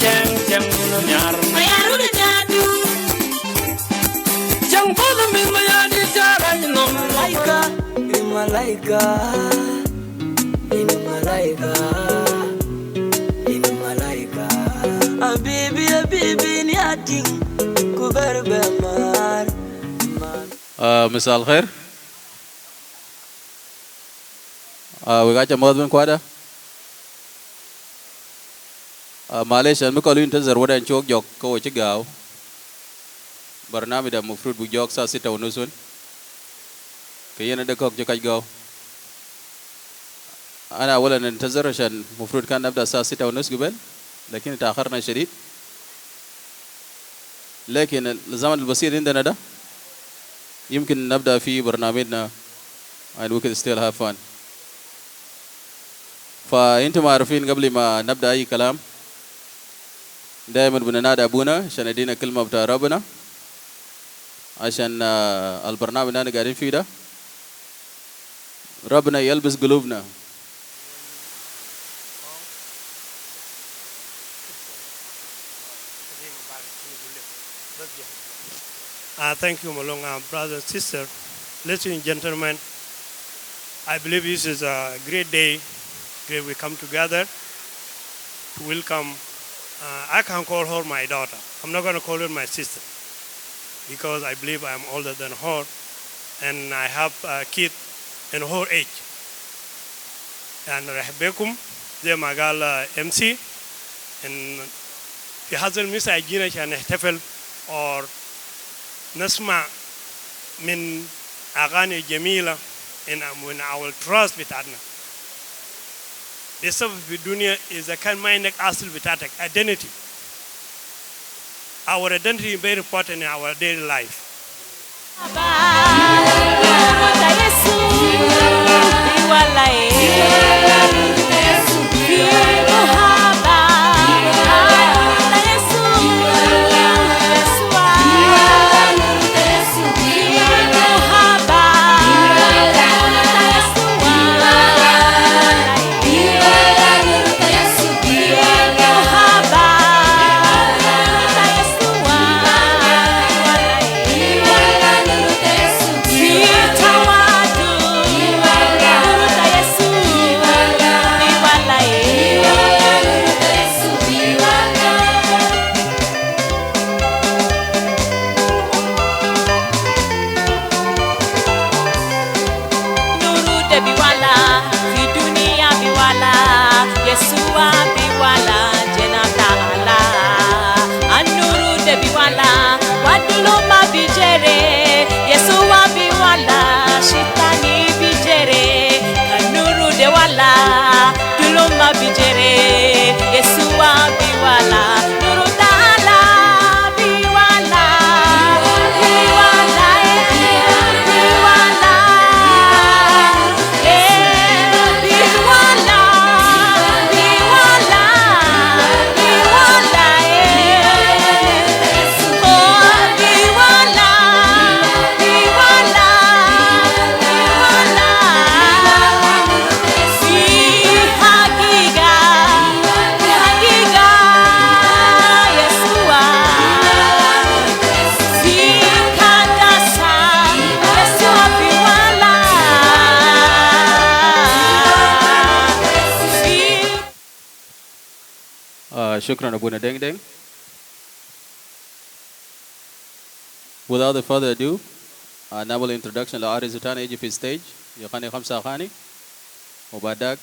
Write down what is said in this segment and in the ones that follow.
cheng cheng no nyar mayaru de jadu cheng po de mi mayadi jara no malaika ni malaika habibi ni Ajing ku berbemar مساء الخير وقاعد مودن كوادا معلش أنا مقالو ينتظر ودا نشوك جوك كوي تجاو برنامج ده مفروض بجوك ساعة 6:30 كيانا دكوك جوكاي جاو أنا أولا ننتظر عشان مفروض كان نبدأ الساعة 6:30 قبل لكن تأخرنا شديد لكن الزمن البسيط عندنا ده يمكن نبدأ في برنامجنا and we can still have fun. فأنتم عارفين قبل ما نبدأ أي كلام دائما بننادي أبونا عشان يدينا كلمة بتاع ربنا عشان البرنامج اللي أنا قاعدين فيه ده ربنا يلبس قلوبنا. Thank you, Malong, brother and sister. Ladies and gentlemen, I believe this is a great day where we come together to welcome. I can call her my daughter. I'm not going to call her my sister because I believe I'm older than her and I have a kid in her age. And Rahbekum, they magal MC, and في هذا المساء جينا عشان نحتفل or نسمع من أغاني جميلة من our trust بتاعنا. السبب في الدنيا إذا كان ما عندك أصل بتاعتك identity. Our identity is very important in our daily life. شكرا أبونا دينغ دينغ. Without further ado, نعمل introduction لعارض تاني يجي في stage يغني 5 أغاني وبعد ذاك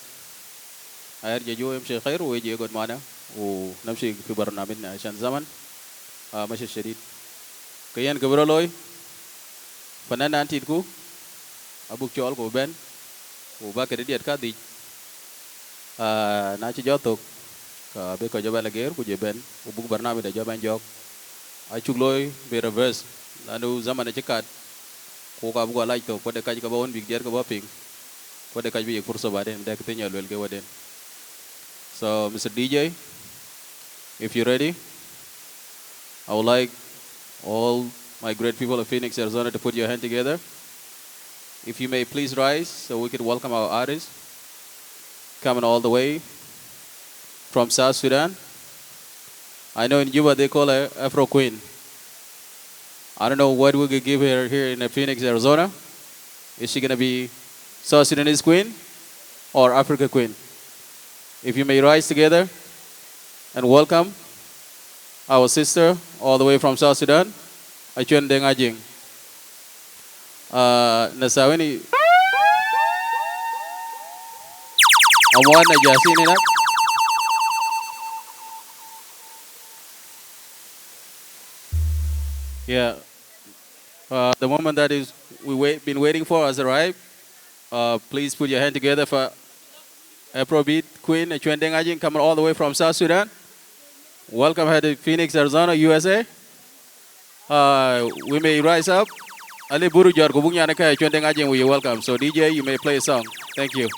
هيرجع جوا يمشي خير ويجي يقعد معنا ونمشي في برنامجنا عشان زمن ماشي شديد. كيان كبرلوي فنان أنتيكو أبوك جوال كوبن وباكر ديت كادي ناتي جاتوك بيكو جبال غير كوجبن وبوك برنامج جبان جوك أشوفلوي بيرفرس لأنه زمان أشكاد كوكا بوكا لايتو كودا كاج كباون بيجدير كبابين كودا كاج بيجي فرصة بعدين ده كتير يالويل كوادين. So Mr. DJ, if you're ready, I would like all my great people of Phoenix, Arizona to put your hand together. If you may please rise so we can welcome our artists coming all the way from South Sudan. I know in Juba they call her Afro Queen. I don't know what we could give her here in Phoenix, Arizona. Is she gonna be South Sudanese Queen or Africa Queen? If you may rise together and welcome our sister all the way from South Sudan, Achuei Deng Ajing. Nasaweni Awan Najasini nak. Yeah. The moment that is been waiting for has arrived. Please put your hand together for Afrobeat Queen Achuei Deng Ajing coming all the way from South Sudan. Welcome her to Phoenix, Arizona, USA. We may rise up. Ali Buru Jor Kubunya Naka Achuei Deng Ajing, we welcome. So DJ, you may play a song. Thank you.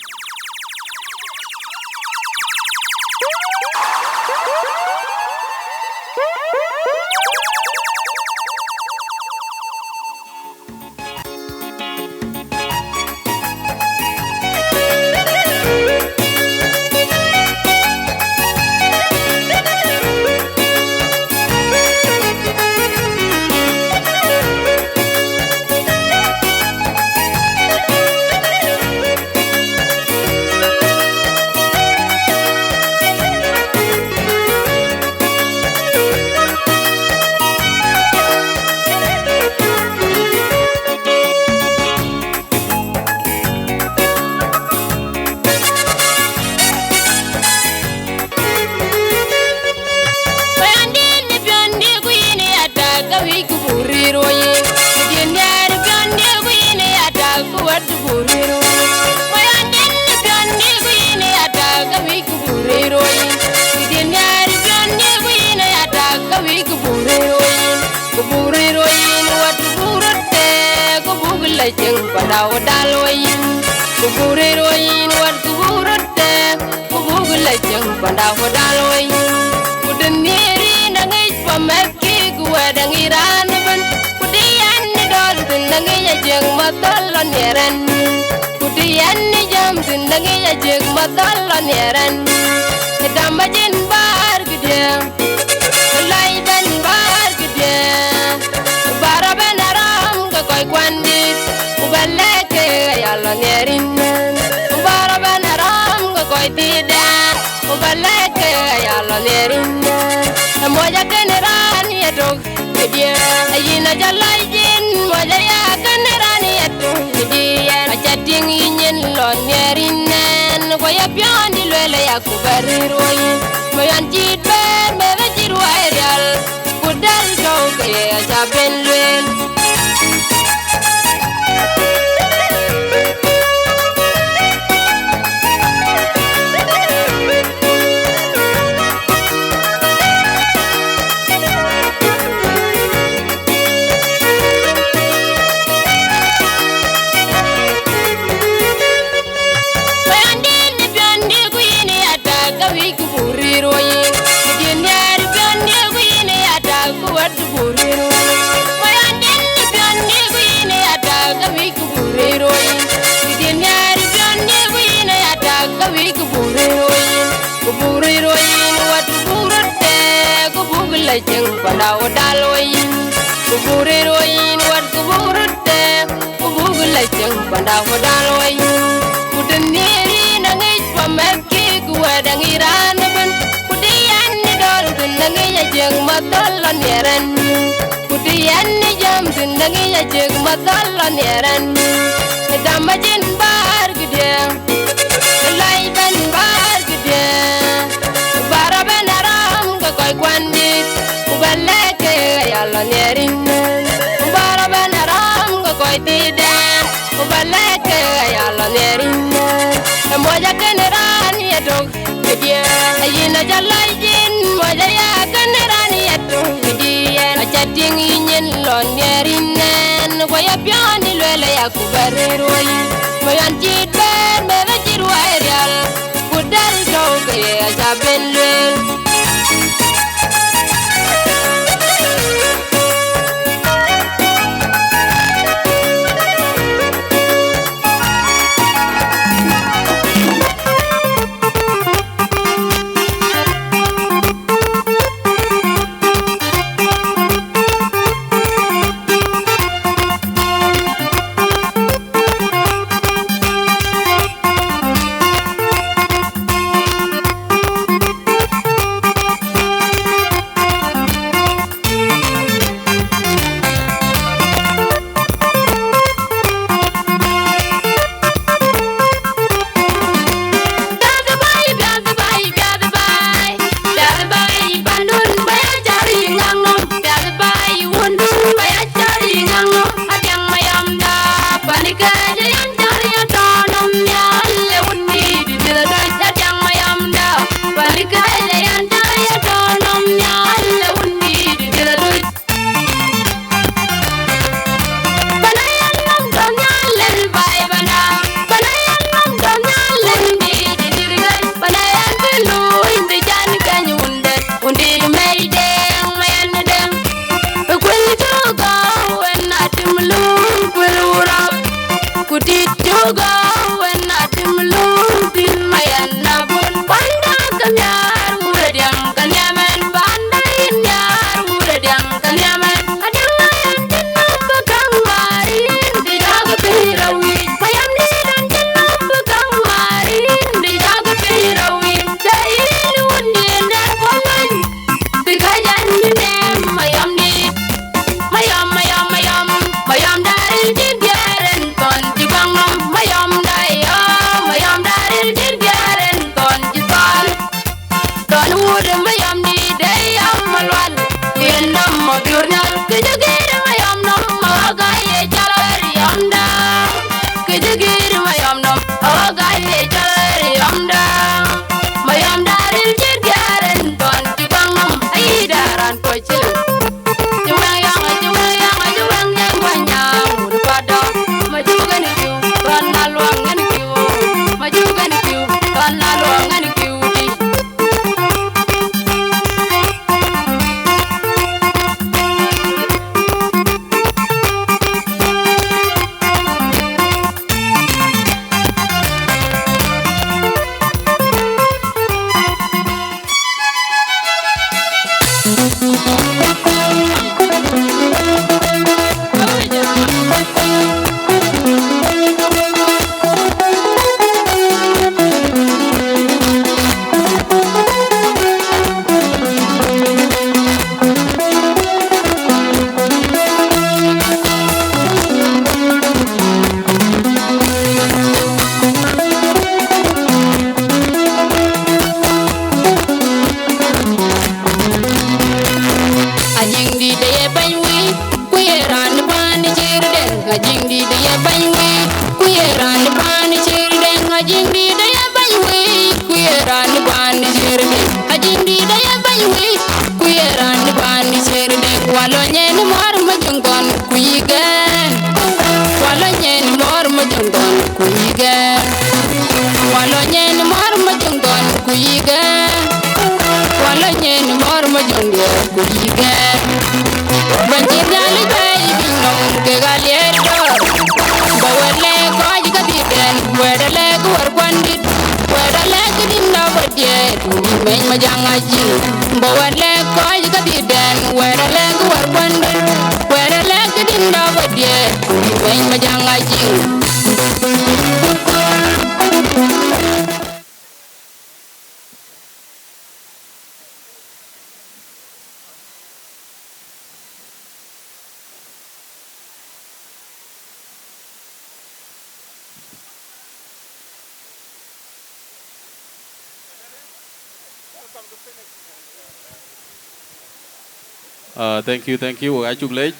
Thank you. Achuei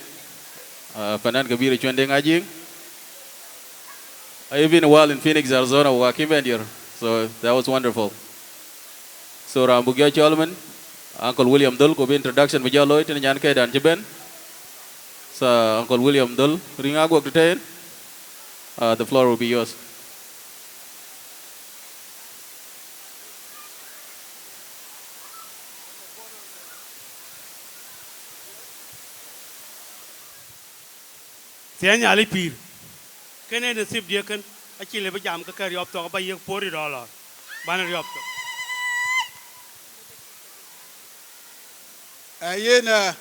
Fanan Kabir Achuei Deng Ajing. I've been a while in Phoenix, Arizona, working here, so that was wonderful. So Rambugia Cholman, Uncle William Dull, go be introduction with your Lloyd and Yanke and Jiben. So Uncle William Dull, ring out to 10. The floor will be yours. Tianya Ali Pir. Kene nasib dia kan akile ba jam ka kari op to ba yek pori dollar. Bana ri op to. Ayena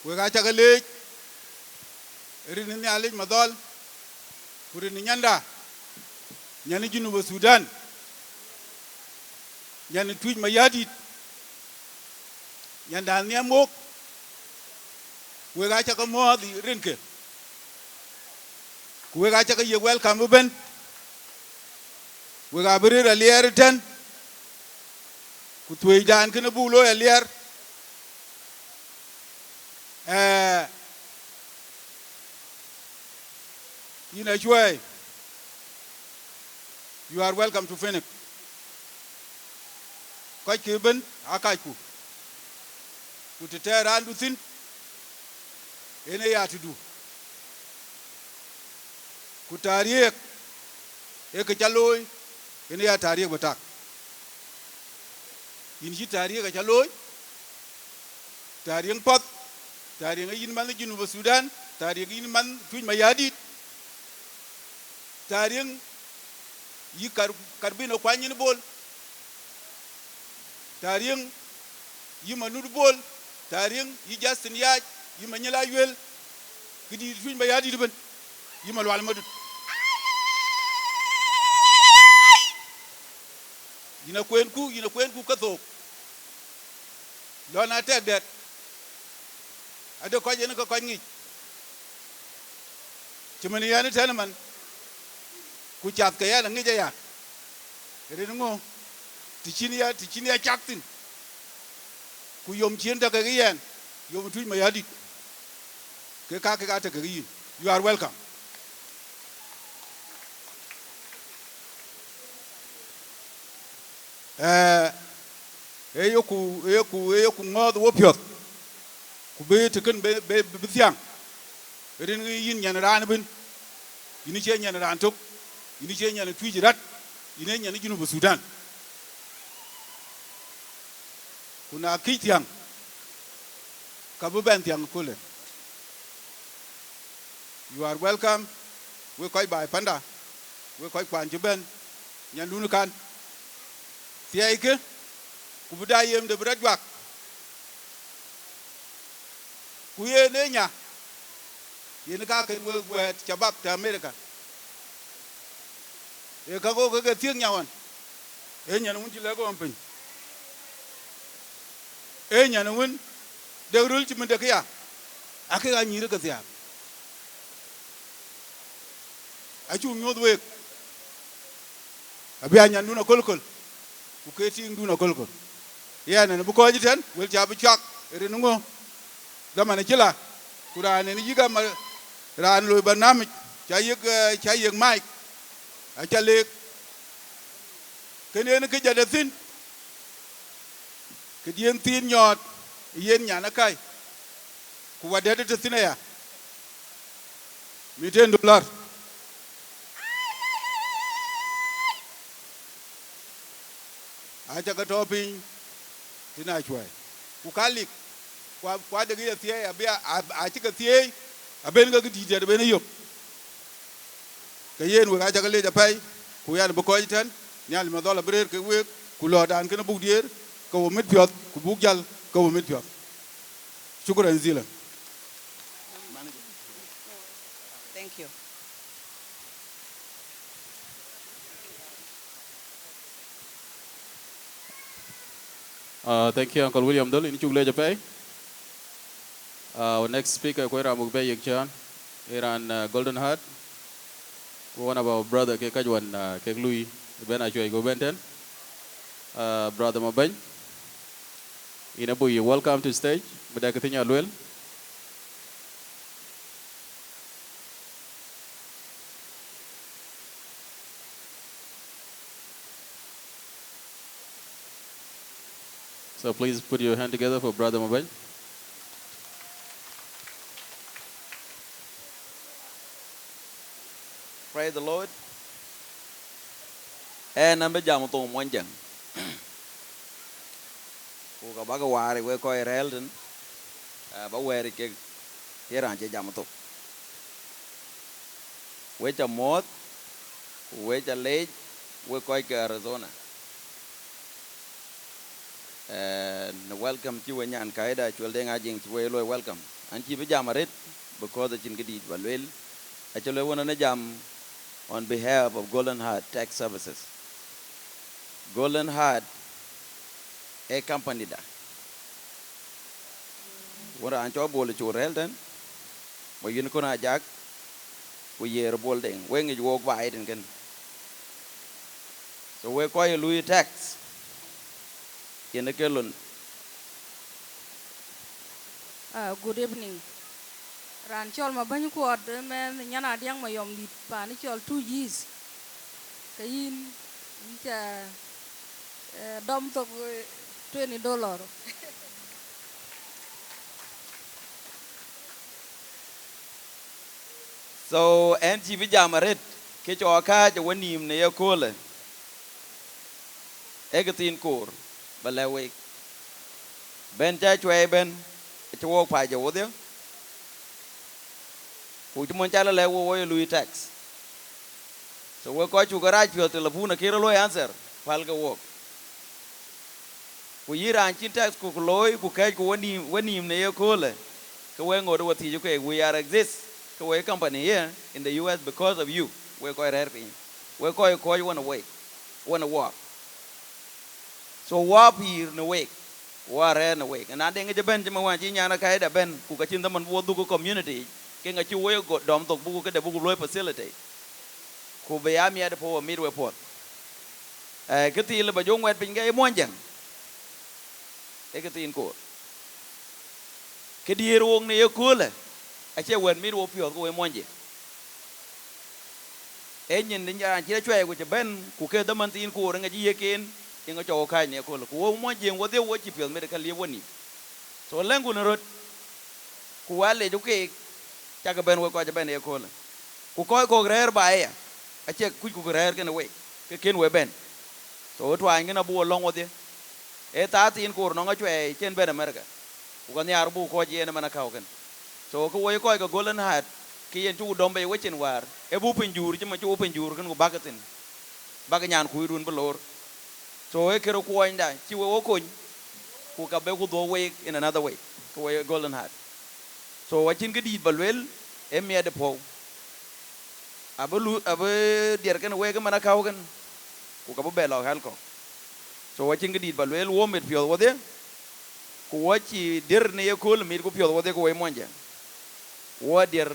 we ga ta gale rin ni ali madol kurin nyanda nyani junuba Sudan nyani tuj mayadi nyanda ni amok we ga ta ko mo di rinke we ga ta ko ye welcome ben we ga bere alier ten ku tuj dan kana bulo alier In Achuei, you are welcome to Phoenix. Kai Kiben, Akaiku. Kutete randu thin, ene ya to do. Kutariek, eke chaloi, ene ya tariek batak. In ji tariek chaloi, tariek pot, tariek yin man Junuba Sudan, tariek yin man Twin Mayadit, tariek yi karbino kwanyin bol, tariek yi manud bol, tariek yi Justin Yaj, yi Manyala Yuel, kidi Twin Mayadit ben, yi malwal madut. Yina kwen ku kathok. Lona tek that. Ado ko jeno ko ngi. Chimani yana tenaman. Ku chat ka yana ngi ja. Ren ngo. Tichini ya chaktin. Ku yom chien da ka yen. Yom tu mayadi. Ke ka ta ka yin. You are welcome. Eyoku ngod wopiot ku be teken be thiang ren yin nyan ran bin ini che nyan ran tok ini che nyan tuiji rat ini nyan Junuba Sudan kuna kitiang ka bu ben tiang kule. You are welcome. We koi bai panda we koi kwan juben nyan dunu kan tiaike kubuda yem de bradwak kuye nenya yen ka ke we chabab ta America e ka go ke tieng nyawan e nyan mun ti lego ampin e nyan mun de rul ti mende kya ake ga nyire ka tia achu nyod we abia nyan duna kolkol ku ke ti duna kolkol yana ne bu ko jiten wel jabu chak renungo zamane kila kurane ni yiga ma ran lo barnamij chayek mike a chale kene ne ke jade thin ke dien tin nyot yen nyana kai ku wadede te thinaya $100 acha ka topin tina Achuei ku kalik kwa de ge tie abia a chi ka tie aben ga di de ben yop ke yen we acha ka le ja pai ku yan bu ko jiten nyal ma dola brer ke we ku lo dan ke bu dier ko mit pyot ku bu jal ko mit pyot shukran zila. Thank you. Thank you, Uncle William Dole. In Chugle Japai. Our next speaker, Kwera Mugbe Yekchan, Iran Golden Heart. One of our brother, Kekajwan, Keklui, Ben Achuei Gobenten. Brother Mabany. Inabu, welcome to stage. Badakatinya Luel. So please put your hand together for Brother Mabany. Praise the Lord. Number jam to one jam. Ku ka baga wari we ko relden. Ba weri ke yeran je jam to. We cha mot, we cha lej, we ko ke Arizona. Welcome to Nyan Kaida, Achuei Deng Ajing, to welcome. And Chief Jamarit, because the Chinkadit Valwell, actually one on a jam on behalf of Golden Heart Tax Services. Golden Heart, a company da. What I'm to bowl to Relton, where you know Jack, we hear bolding, when you walk by it and can. So we're quite a Louis tax. In the Kelun. Good evening. ran chol ma bany ko men nyana diang ma yom dit pa ni chol 2 years kayin cha dom to $20. So en chi bi jamaret ke cho ka je wanim ne ye kole e ke tin kor balewe ben cha chwe ben che wo pa je wo de ku ti mon cha le wo lui tax so we ko chu garaj pyo telefona kiro lo answer pal ga wo ku yiran chin tax ku loy ku ke ku wanim ne ye kole ke we ngor wo ti ju ke we are exist ke we company here in the US because of you we ko rer pin we ko wanna wait wanna walk so wap here no wait ware no wait and ade nge ben jema wan chi nyana kai da ben ku ka chin da man wo du ko community ke nga chi we go dom tok bu ke de bu loy facility ku be ya mi ade po mi we pot ke ti le ba jong wet pin ge mon jang e ke tin ko ke di rong ne ye ko le a che wen mi wo pyo ko we mon je e nyin din ya chi chwe ku che ben ku ke da man tin ko nga ji ye ken inga cho kai ne ko ko wo mo jeng wo de wo chi pyo me ka le woni so lengu no rot ku wale ju ke cha ka ben wo ko ja ben e ko la ku ko rer ba ya a che ku rer ke ne we ke ken we ben so twa ngina bu long wo de e ta tin ko no nga chwe chen ben america ku ko nyar bu ko je ne mana ka ken so ko wo ko golden hat ki yen chu dombe we chen war e bu pin jur ji ma chu pin jur ken ku bagatin bag nyan ku run bolor so e kero ko inda chi wo ko ku ka be ku do way in another way ko we golden hat so wachin ke dit balwel e me de po abu der ken we ke mana kaw ken ku ka be lo hal ko so wachin ke dit balwel wo met pyo wo de ku wachi der ne ye kol mi ku pyo wo de ko we monja wo der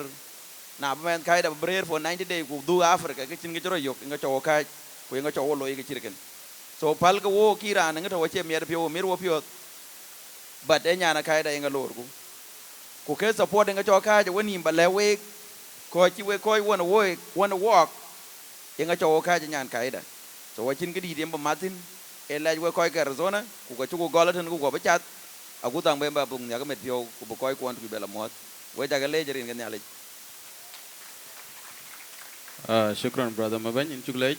na ben kai da brer for 90 days ku du africa ke chin ke joro yok nga cho ka ku nga cho wo lo ke chirken so pal ko wo kira na ngato wache mi pyo mi wo pyo but e nyana kai da nga lor ku ke support nga cho ka je woni balewe ko chi we ko wanna walk nga cho ka je nyan kai da so wachin ke di dem ba martin e la we ko ke Arizona ku ko chu ko golaten ku ko ba chat aku tang be ba bung nya ka met pyo ku ko ko tu be la mot we ja ga le jerin ga nyale shukran brother maben in chuglej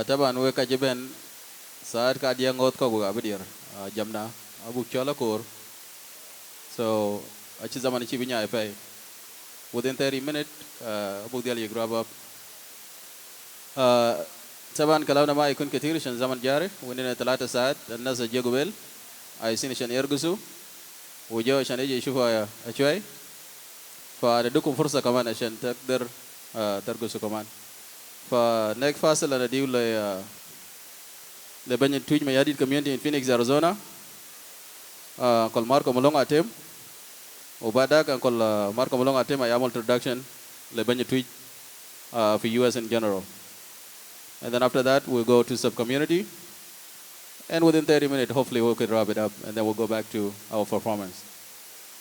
taban we ka jeben saat ka dia ngot ko ga bedir jamna abu chola kor so achi zaman chi binya pe within 30 minutes abu dia ye grab up taban kalau nama ikun ketir shan zaman jare within 3 saat الناس جيغوبل عايزين عشان يرقصوا وجو عشان يجي يشوفوا Achuei فنديكم فرصة كمان عشان تقدر ترقصوا كمان فنيك فاصل أنا ديو لبني تويج ميادين community in Phoenix Arizona كل ماركو ملون أتيم وبعدك كل ماركو ملون أتيم أيامل introduction لبني تويج في US in general and then after that we'll go to sub community and within 30 minutes hopefully we could wrap it up and then we'll go back to our performance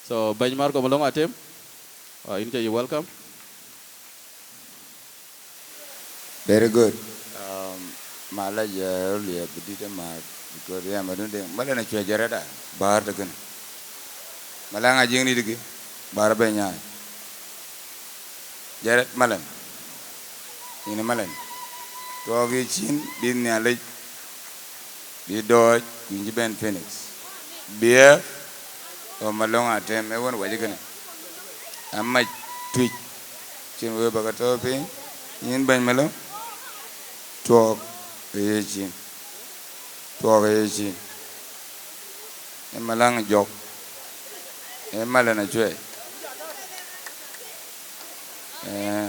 so Ben Marco Malong Atim Inja, you're welcome. Very good. Malaja earlier, but didn't matter because I am doing Malana Chajarada, Bar the Gun. Malanga Jing Barbanya. Jared Malan. In a Malan. Togi Chin, Disney Lake, the Dodge, Quinjiban Phoenix. Beer or Malonga Tem, everyone was going. I might tweet. Chin we bagatopi in Ben Melo. Talk a chin. Talk a chin. A malang joke. A malan Achuei.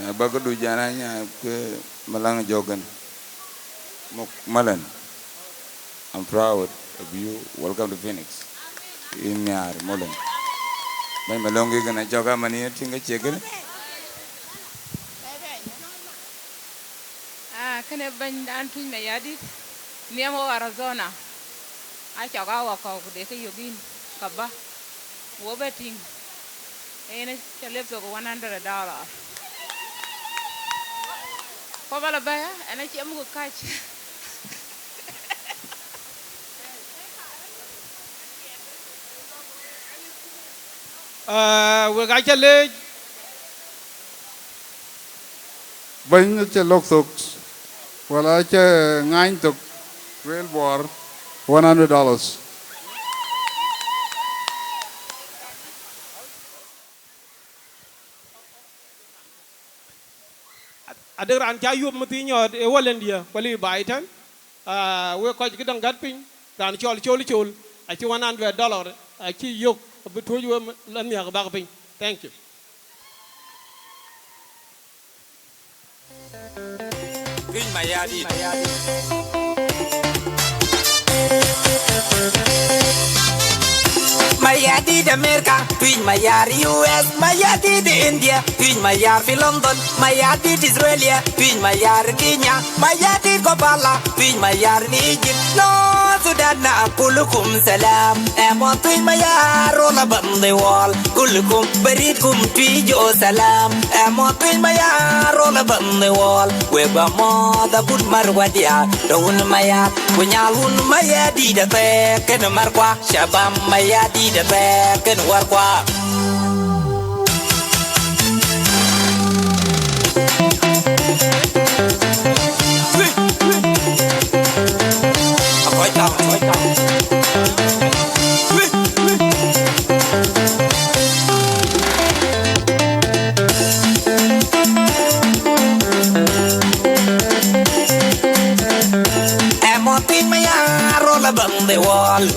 A bagadu jananya malang jogan. Malan. I'm proud of you. Welcome to Phoenix. In Yar Molan. Ben Malongi gonna joga money tinga chicken. Kene ban dan tuñ me yadi niamo Arizona a choga wa ko de ke yogin kaba wo beting ene chalep to $100 ko bala baya ene ci amugo kach we ga chale Bánh cho lộc tục, hoặc là cho ngang tục, rail bar, $100. adegran cha yub mati nyod e walendia kwali baitan we ko gidan gatpin ran chol a ci $100 a ci yok bu toju lan ya ba pin. Thank you. Twin Mayadi. Mayadi de America, Twin Mayari US, Mayadi de India, Twin Mayari London, Mayadi de Israel, Twin Mayari Kenya, Mayadi Gopala, Twin Mayari Egypt, no Sudan na kulukum salam, emo Twin Mayari roll up the wall, kulukum berikum Twijo salam, emo Twin Mayari roll up the wall, weba mo da bud marwadia, daun Mayad, kunyalun Mayadi de pe, ken markwa, shabam Mayadi de back and work qua em một tin mấy roll up on the wall.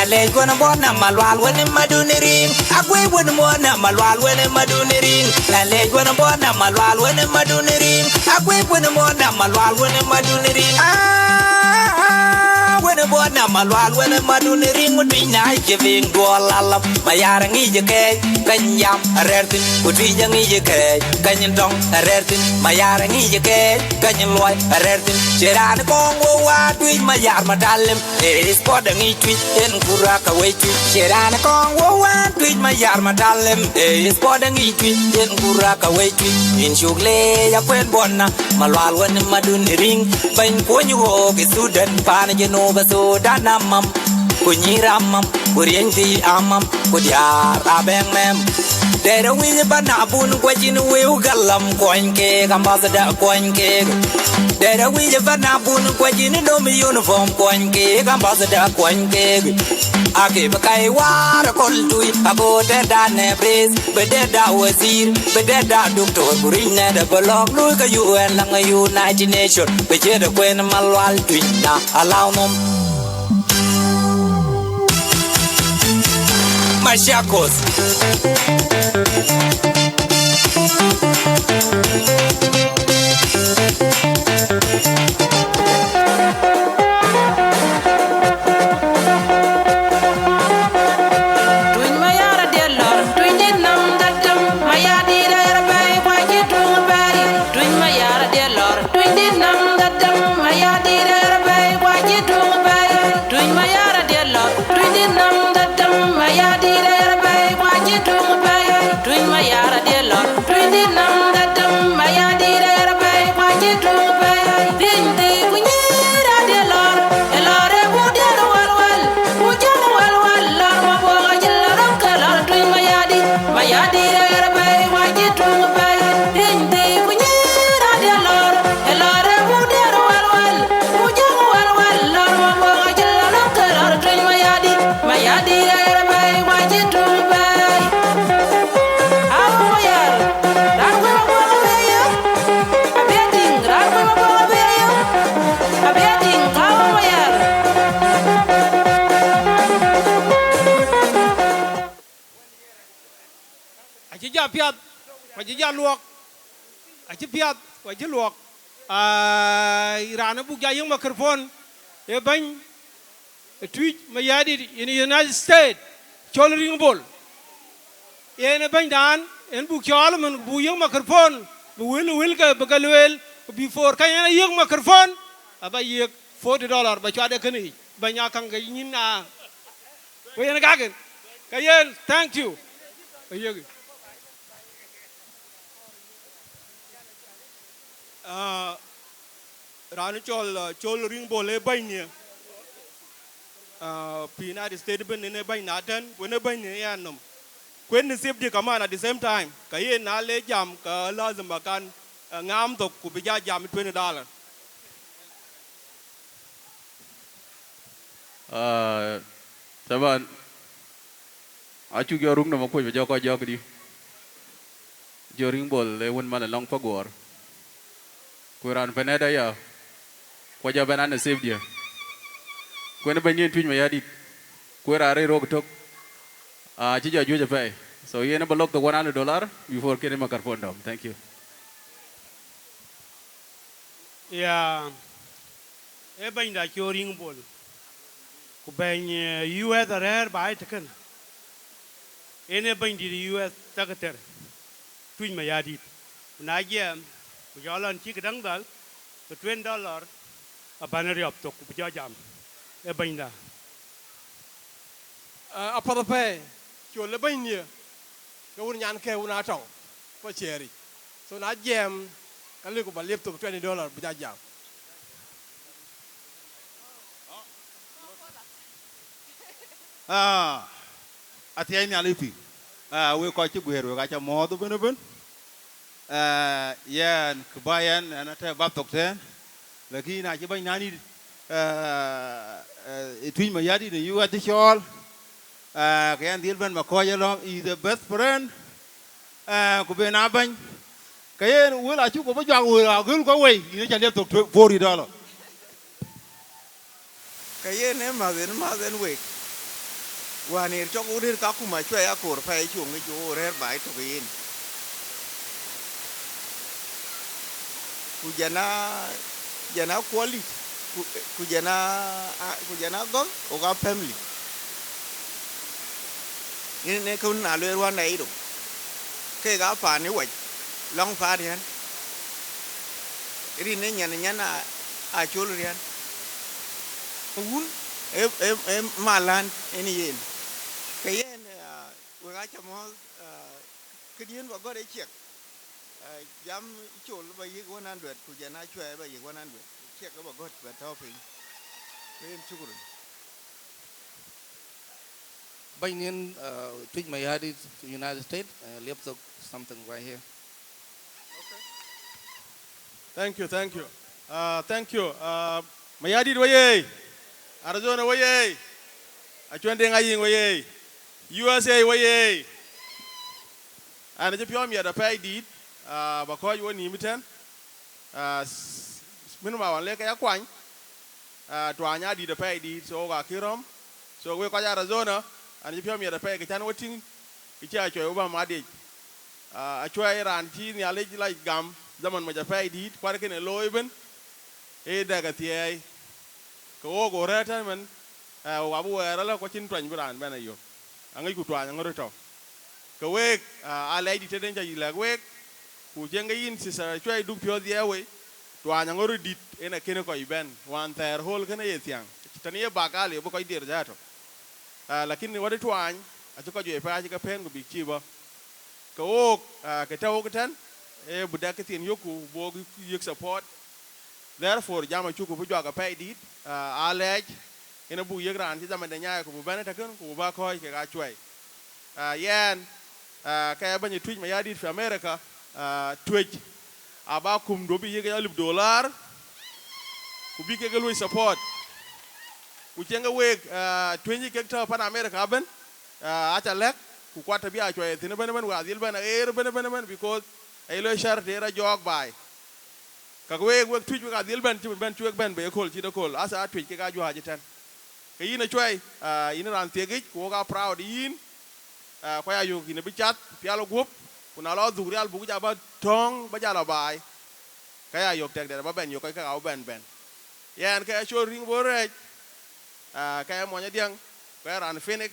Ale gwana bona malwal wene maduniring agwe wene mona malwal wene maduniring ale gwana bona malwal wene maduniring agwe wene mona malwal wene maduniring wene bona malwal wene maduniring mudina jeving dolalam mayar ngi jeke kanyam rertin kutija ngi jeke kanyindong rertin mayar ngi jeke kanyloy rertin cheran kongo wa tui mayar madalem sport ngi tui en kuraka wai tui cheran kongo wa tui mayar madalem sport ngi tui en kuraka wai tui in shugle ya kwen bona malwal wene maduniring bain konyu ho ke sudan pan jeno baso danamam kunyiramam kurienti amam kudiar abeng mem dere wini banabun kwajin weu galam koinke kambasada koinke dere wini banabun kwajin domi uniform koinke kambasada koinke ake bakai war koltui ago deda nebres bededa wazir bededa doctor kurine de blog lu ka UN lang United Nation bejeda kwen malwal twina alaunom Machakos piat wajija luok achi piat waji luok irana bu gayeng microphone e ban tweet mayadi in the United States cholring bol e ne ban dan en bu kyal men bu yeng microphone bu wil ka bagalwel before kaya yek microphone aba yek $40 ba chwa de kani ba nya kan ga yin na we na gagen kaya thank you yek rani chol ring bole bay ni pina de state ben ne bay na den we ne bay ni ya nom kwen ni sip di kaman at the same time kaya na le jam ka lazim kan ngam to ku bi jam $20 taban achu yorung na makoy ba joko jok di joring bol le won man long pagor kuran peneda ya ko jaban an save dia ko ne banyen tuñ ma yadi ko rare rog tok ci jaju pay so yena ba lok the $100 before kene makar fondom thank you ya e bay da ring bol ku ben US rer bay takan ene bay di US takater tuñ ma yadi na jam ku jalan ci kedang dal ku $20 a banner op to ku jam e bay da apa da pe cho le bay ni ga won nyan ke wona taw ko cheri so na jam kan le ko ba lep to $20 bu jam atiay ni alipi we ko ci guer we ga ca modu ben yan kubayan ana ta bab tok ten laki na ci bañ nani tuñ ma yadi ne yu ati chol ka yan dil ben ma ko yelo is the best friend ku be na bañ kayen wala ci ko ba jang wala gul ko we ni ca lep tok $40 kayen ma den we wanir chok urir ka kuma chwe akor fa chung ngi chu rer bai to yin jana quality ku jana gol o ga family ne kun na le wa nei do ke ga fa ni wai long fa rian ri ne nyana a chul rian un malan eni yen kayen we ga chamo kidien wa gore chek jam chul ba yi 100 ku jana chwe ba yi 100 chek ba got ba topping kayen chukuru Bainin tweet my yadi to United States left something right here. thank you thank you mayadi waye Arizona waye Achuei Deng Ajing waye USA waye ana je pyo mi da pay dit ba ko woni miten minu ma wan le ka kwany to anya di da pay dit so ga kirom so we ko Arizona ana je pyo mi da pay ka tan wotin ki cha Achuei ba ma de Achuei ran ti ni ale la gam zaman ma ja pay dit kwar ke ne loiben e daga tiai ko go reta man wa bu era la ko tin twan buran bana yo angai ku twan ngoro to ko we a lady te den jayi la we ku jenga yin si sa choi du pyo dia we twan ngoro dit ena kene ko iben wan ter hol kana yetiang tani e bagale bu ko dir jato lakini wadi twan a to ko je pa ji ka pen go bi chi ba ko ke taw ko tan e bu da ke tin yoku bo yek support therefore jama chuku bu joga pay dit alej ina bu yegran ci zaman da nyaay ko bu bana takon ko ba ko ke ga Achuei yen kay bañu tuj ma yadi fi America tuj aba kum do bi yega $1 ku bi ke ga support ku cenga we 20 ke ta pan America ben ata lek ku kwata bi Achuei tin ben wa dil ben ben because ay lo shar de ra jog bay ka we tuj ga dil ben tuj ben be kol ci de kol asa tuj ke ga ju haji tan ke yin Achuei yin ran tegej ko ga proud yin ko ya yo kin bi chat pialo gop kuna lo du real bu ja ba tong ba ja la bay ka ya yo tek de ba ben yo ka ga ben yan ka Achuei ring bo re ka ya mo nya diang ka ran Phoenix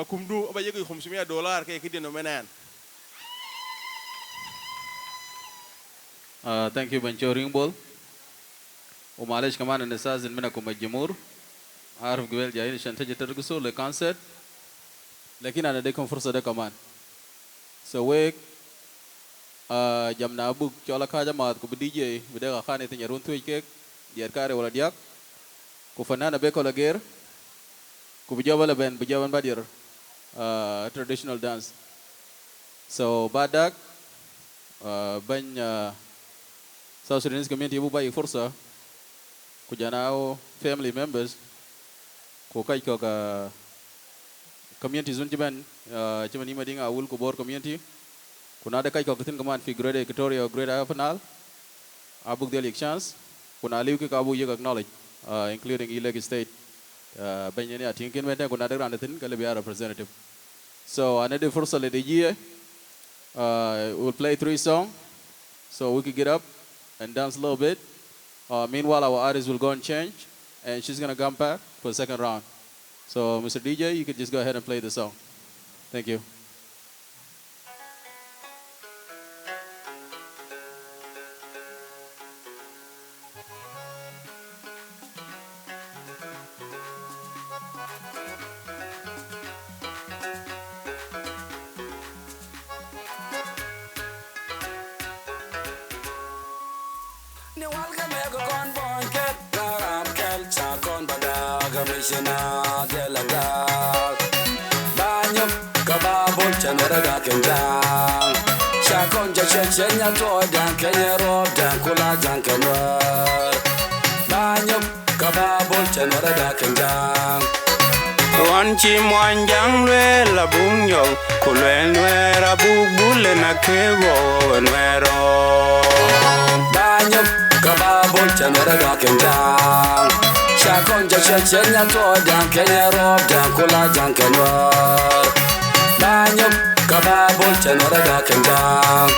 kumdu ba yegi $500 ke kidino menen Thank you Bancho Ringbol. ومعلش كمان نستأذن منكم الجمهور. عارف قبل جايين عشان تجي ترقصوا لكونسرت. لكن أنا اديكم فرصة ده كمان. So jamna buk chola kaja mat ku DJ bidega khane tinya run tu kek diar kare wala diak ku fanana be ko lager ku bijaba ben bijaban badir traditional dance. So badak ban South Sudanese community bu bayi fursa ku janao family members ku kai ko ka community zun jiban jiban ima dinga awul ku bor community kuna ada kai ko kitin kaman fi grade Equatoria grade final abuk del chance kuna liu ki kabu yek acknowledge including Lagos State banyani atin kin meta kuna ada ran tin kale be representative. So another fursa le DJ we'll play 3 songs so we could get up and dance a little bit. Meanwhile our artist will go and change and she's going to come back for the second round. So Mr. DJ, you could just go ahead and play the song. Thank you. Commissioner de la Gag Banyo Kababul Chanaraga Kenjang Shakon Jachenya Todan Kenya Rodan Kula Jankanwar Banyo Kababul Chanaraga Kenjang Wanchi mwanjang lwe la bunyo kulwe nwera bubule na kewo nwero Banyo Kababul Chanaraga Kenjang Shakon Jachenya Todan Kenya Rodan Kula Jankanwar Banyo Kababul Chanaraga Kenjang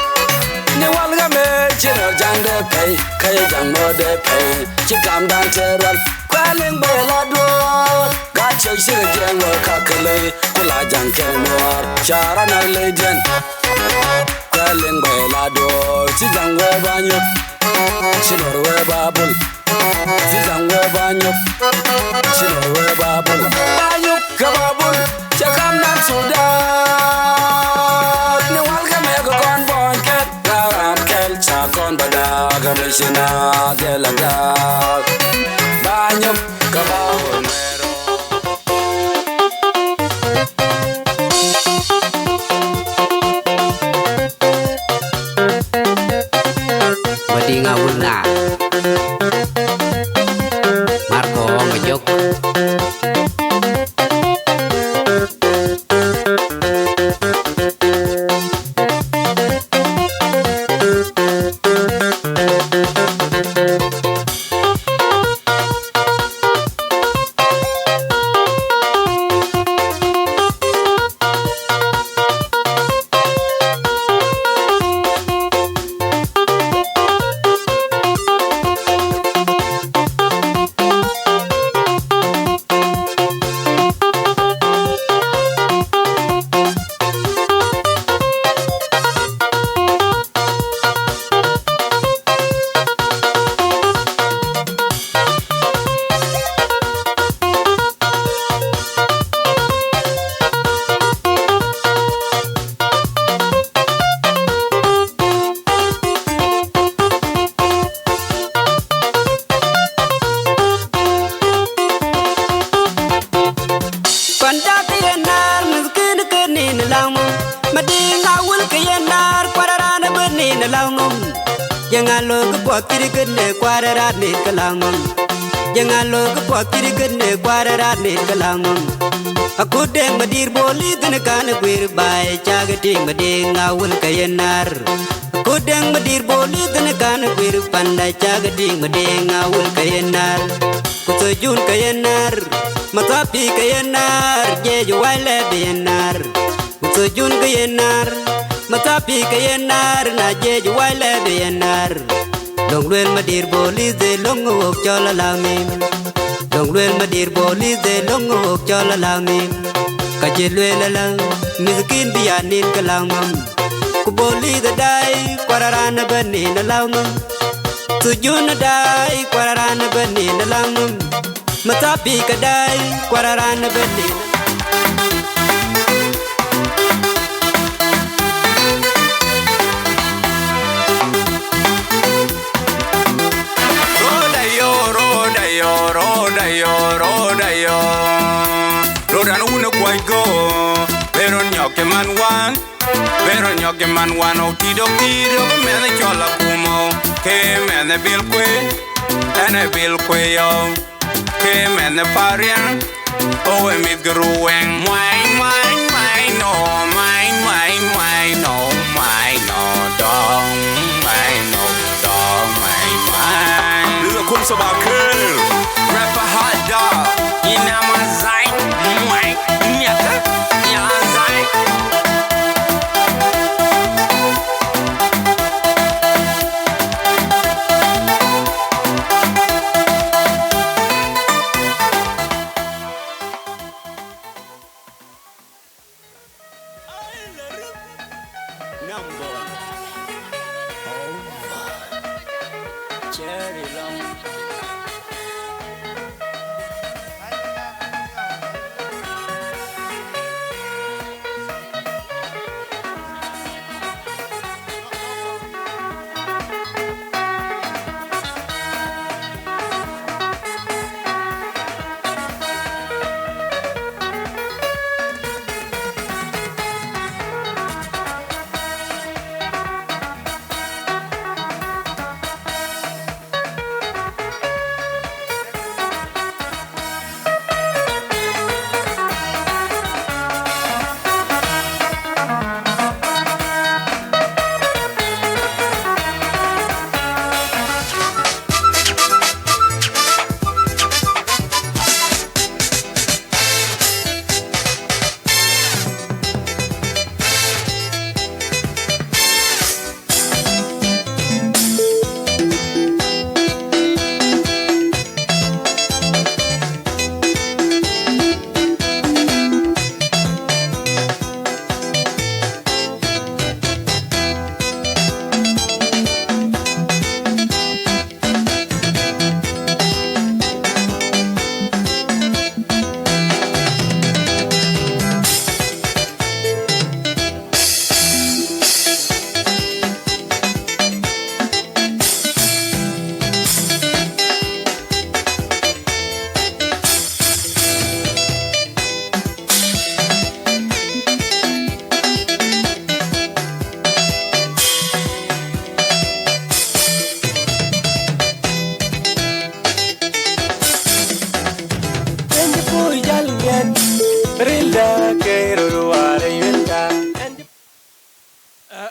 Ni walga me chino jande pay kay jango de pay chikam dan teral kwaling bela do gacho shiga jengo kakale kula jankenwar shara na legend kwaling bela do chijango banyo chinorwe babul chijango banyo chinorwe babul banyo kababul chakam dan sudan ni walga me go kon bon ket Chakon Badaga Mishina de la Gag Banyo Kababul Madinga Wulna Marco Ngajok Jangan lo ke potiri kene kuadarat ni kelangum. Jangan lo ke potiri kene kuadarat ni kelangum. Aku deng madir boli tenekan kuir bay cagating mading awul kayenar. Aku deng madir boli tenekan kuir pandai cagating mading awul kayenar. Kutujun kayenar, matapi kayenar, jeju wale kayenar. Kutujun kayenar. Matapi kayenar na jeju wale beyenar Longluel madir bolis de longo ok chola lamim Longluel madir bolis de longo ok chola lamim Kajelwe lalang miskin biyanin kalamam kuboli the dai kwararana bani na launum sujuna dai kwararana bani na launum matapi ka dai kwararana bani Rodan una kwai go Veron nyoke man wan Veron nyoke man wan O tido mene chola kumo Ke mene bil kwe Ene bil kwe yo Ke mene parian O emit grueng Mwain no Mwain no Mwain no Dong Mwain no Dong Mwain Lula kum sabakil Rapper hot dog Inama zai Mwain Nyaka Nyaka zai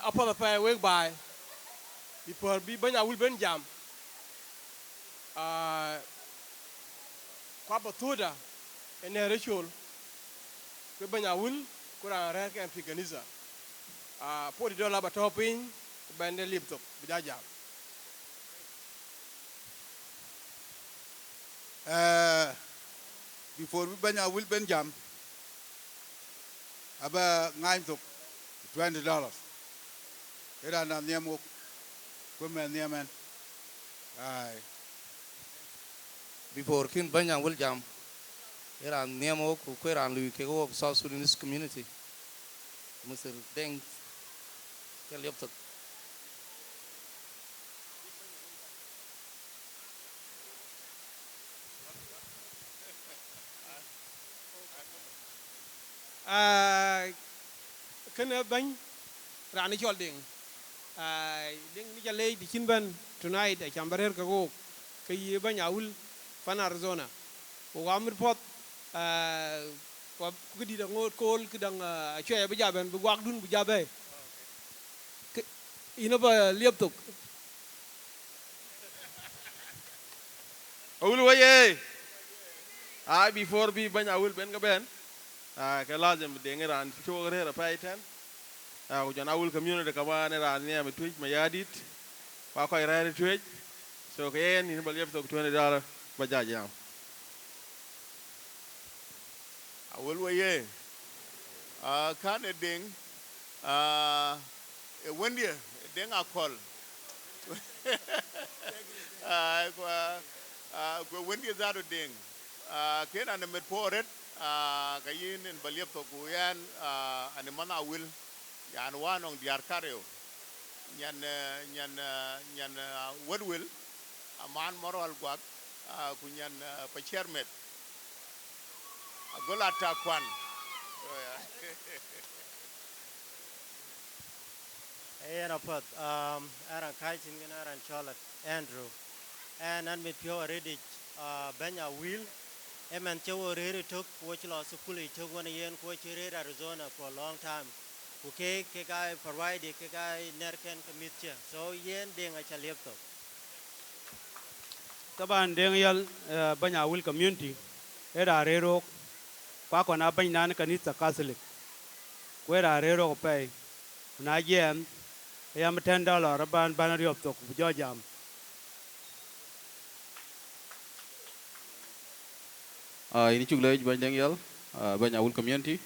Upon the fair work by before be banya will ben jam kwa batuda ene ritual be banya will kura rek and piganiza $40 ba topin ben de laptop bi da jam before we banya will ben jam aba ngaim tok $20 era na niamo kuma niaman ai Before kin banya will jam era niamo ku kwera lu ke go South Sudanese community Mr. Deng Kalioptok kana bany rani chol ding ding ni jale di kinban tonight a chamberer ka go kay banya wul fan Arizona o amir pot ko gudi da ngot kol kidang Achuei ba jaben bu wak dun bu jabe ina ba laptop awul waye before bi banya wul ben ga ben ka lazim de ngiran fi to re ra paitan ko jana wul community ka ba ne ra ne am twij ma yadit ba ko rare twij so ka yen ni bal laptop $20 ba jajam awul waye kan ding Wendy Deng a call. Ko Wendy Zaro Deng. Ken an met poret kayin in baliep to kuyan an mana will yan one on diar kareo. Nyan what will a man moral guak kunyan pachermet. Golata kwan. Ayan apat aran kaitin gin aran Charlotte Andrew and with pure ready banya will eman chewo rere took which lost fully took 1 year ko chere Arizona for a long time. Okay, ke guy provide ke guy nerken committee so yen ding a chalipto. Taban deng yal banya will community era rero kwa kona banya nan kanisa Catholic kwera rero pay na yen yam $10 ban banari of to jam. Ini chuglej banjang yal banya ul community.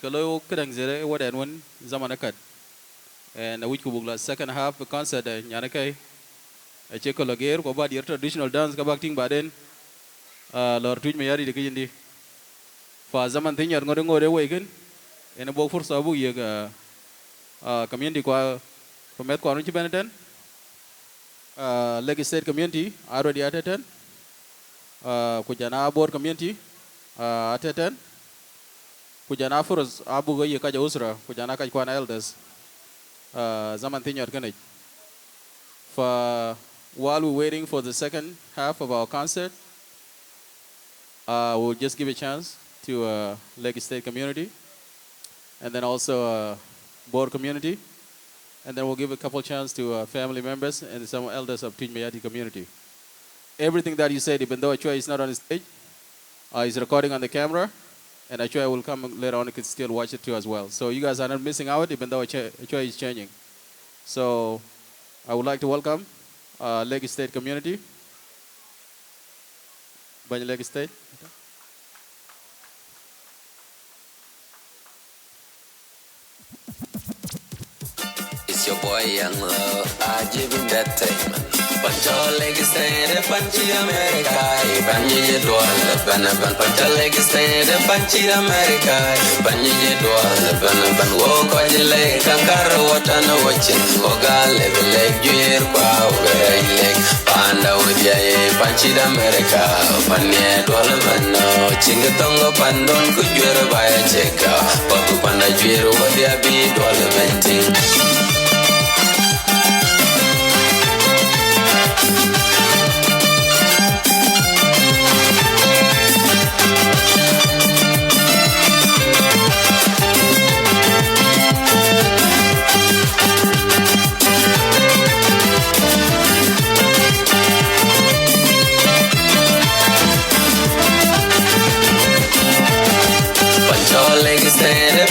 Kalau kadang zere wadan wan zaman akat. And which kubugla second half concert nyanakai. Ache kalau ger ko ba dir traditional dance ka bakting baden. Lor tuj mayari de kindi. Fa zaman tinyar ngore ngore wegen. Ena bo fursa bu ye ga community kwa pemet kwa nunchi beneten. Lake State community already attended. Kujana board community attended. Kujana furus abu ga ye kaja usra kujana kaj kwana elders zaman tinyar kanaj. While we're waiting for the second half of our concert, we'll just give a chance to Lake State community and then also board community, and then we'll give a couple chance to family members and some elders of Tujmayati community. Everything that you said, even though Achuei is not on the stage, is recording on the camera, and Achuei will come later on, you can still watch it too as well. So you guys are not missing out, even though Achuei is changing. So I would like to welcome Lake State community. Banya Lake State. It's your boy Young Love, I give him that time. Pancho Lake State, Panchi America, Banyi Dwala, Banaban, Pancho Lake State, Panchi America, Banyi Dwala, Banaban, Walk on the lake, Kankara, Watana, watching, Oga, Level Lake, Gear, Power, Lake, Panda with Yay, Panchi America, Panya Dwala, Bano, Chingatongo, Pandon, could you ever buy a checker, Papu Panda, Jiro, what they are be Dwala venting.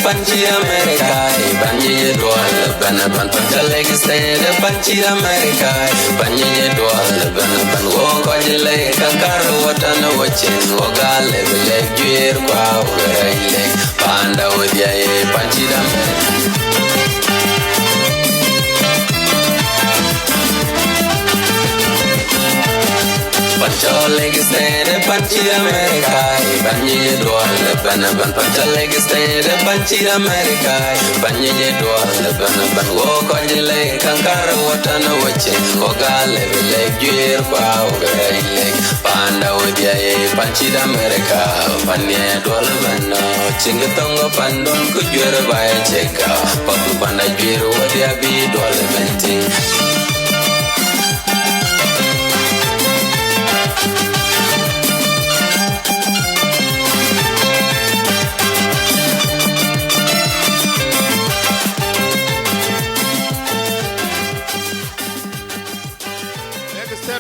Panchi America, Banyi Dwala, Banaban, Pancha Lake State, Panchi America, Banyi Dwala, Banaban, Walk on the lake, Kankara, Watana, watching, Oga, Level Lake, Gear, Power, Lake, Panda with Yay, Panchi America. Pancho Lake State, Panchi America, Banyi Dwala, Banaban, Pancha Lake State, Panchi America, Banyi Dwala, Banaban, Walk on the lake, Kankara, Watana, watching, Oga, Level Lake, Gear, Power, Lake, Panda with Yay, Panchi America, Banyi Dwala, Bano, Chingatongo, Pandon, could you ever buy a checker, Papu Panda, Jiro, what they are be Dwala venting.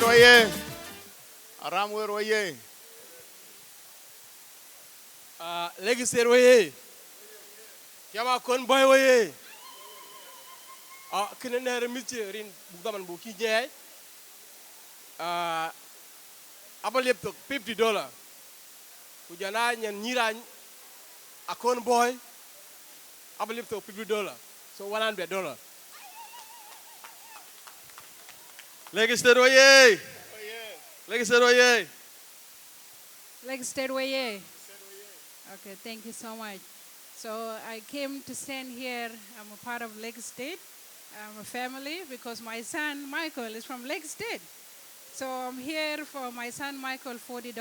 Waye aram wer waye Lake State waye kama kon boy waye kene nere miti rin bugdaman bu ki jey abal yep $50 kujana nyen nyira akon boy abal yep $50 So $100. Legislator Oye. Legislator Oye. Leg State way. Okay, thank you so much. So I came to stand here. I'm a part of Lake State. I'm a family because my son Michael is from Lake State. So I'm here for my son Michael $40.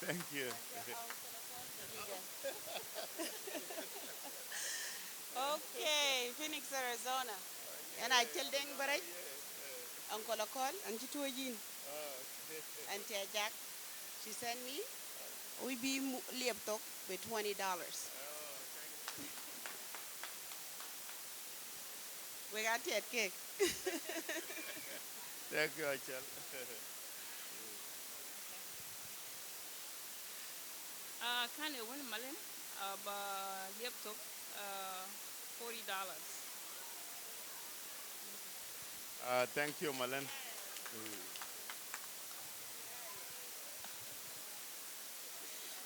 Thank you. Okay, Phoenix, Arizona. And I tell them, but Uncle Akol, and Chituajin, and Tia Jack, she sent me, we be liaptok with $20. We got that cake. Thank you, Achal. Kind of one malin, laptop, $40. Thank you, Malen.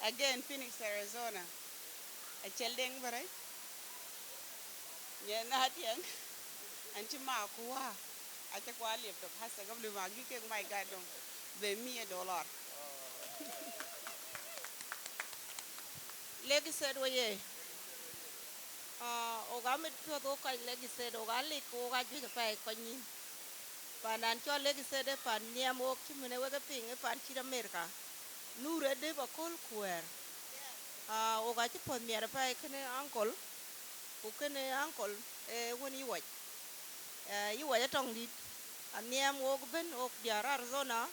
Again, Phoenix, Arizona. I tell them, but yeah, not young. And Chimakua. I take one laptop, has a couple of my guide, they me $1. Legi said, "Oh yeah, Ogamit Pyoto Legi said, Ogali, Ogaji the Pai Conin. Panancho Legi said, Pan Niamo Kiminawaka Ping, Panchid America. No red de Bacol Quer. Ogachi Pon near a Pai uncle, who can uncle when you watch. You were a tongue did. And Niam Ogben of the Arizona,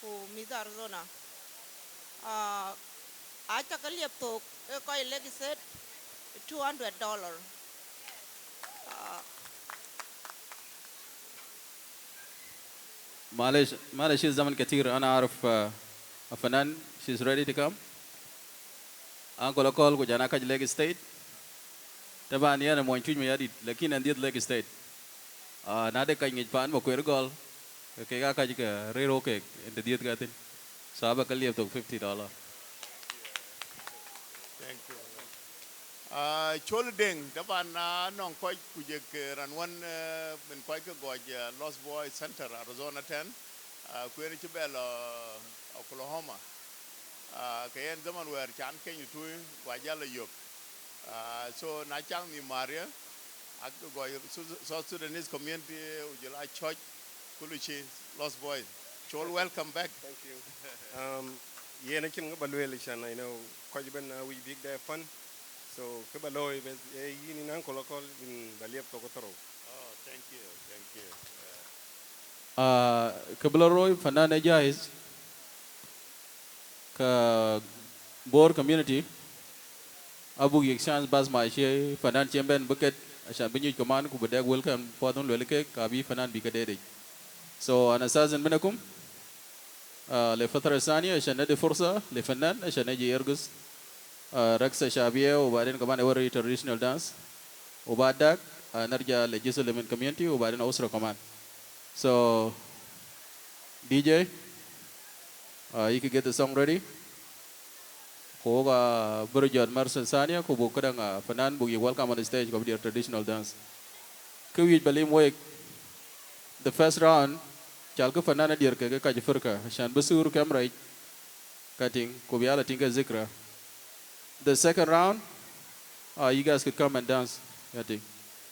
who Miss Arizona. I took a laptop, a coin leg said $200. معلش الزمن كتير أنا أعرف فنان she's ready to come أنقول أقول كجانا كج leg state طبعا أنا ما نشوف ميادي لكن عندي leg state نادي كج نجبان بكوير قال كيكا كج كريرو كيك إنت ديت كاتين سابق كلي يبتو $50. Thank you. Chol Deng, Taban non quite Kujek Ranwan in Quake Goj, Lost Boy Center, Arizona 10, Query Oklahoma. Kayan Zaman where Chan Ken you to Wajala Yuk. So Nachang ni Maria, South Sudanese community, Ujala Church, Kuluchi, Lost Boy. Chol, welcome back. Thank you. Yeah, I can go election. I know quite a we big day fun. So, Kabaloy, in Uncle Call in Baliap Tokotoro. Oh, thank you, thank you. Kabalaroy, Fanana Jais, Board community, Abu Exchange Bas Mashi, Fanan Chamben Bucket, I shall be new command, Kubadeg welcome, Podon Lelke, Kabi Fanan Bikadedi. So, an assassin Menakum, Lefatra Sani, I shall not the Forza, Lefanan, I shall not Ergus. Raksa Shabia, Obadan Command every traditional dance, Obadak, Narja legislative community, Obadan Osra Command. So, DJ, you can get the song ready. Koga Burjad Marcel Sania, Kubukadanga, Fanan Bugi, welcome on the stage of their traditional dance. Kuwit Balim Wake, the first round, Chalka Fanana Dirka, Kajifurka, Shan Busur Camray, cutting, Kubiala Tinka Zikra. The second round, you guys could come and dance. I think.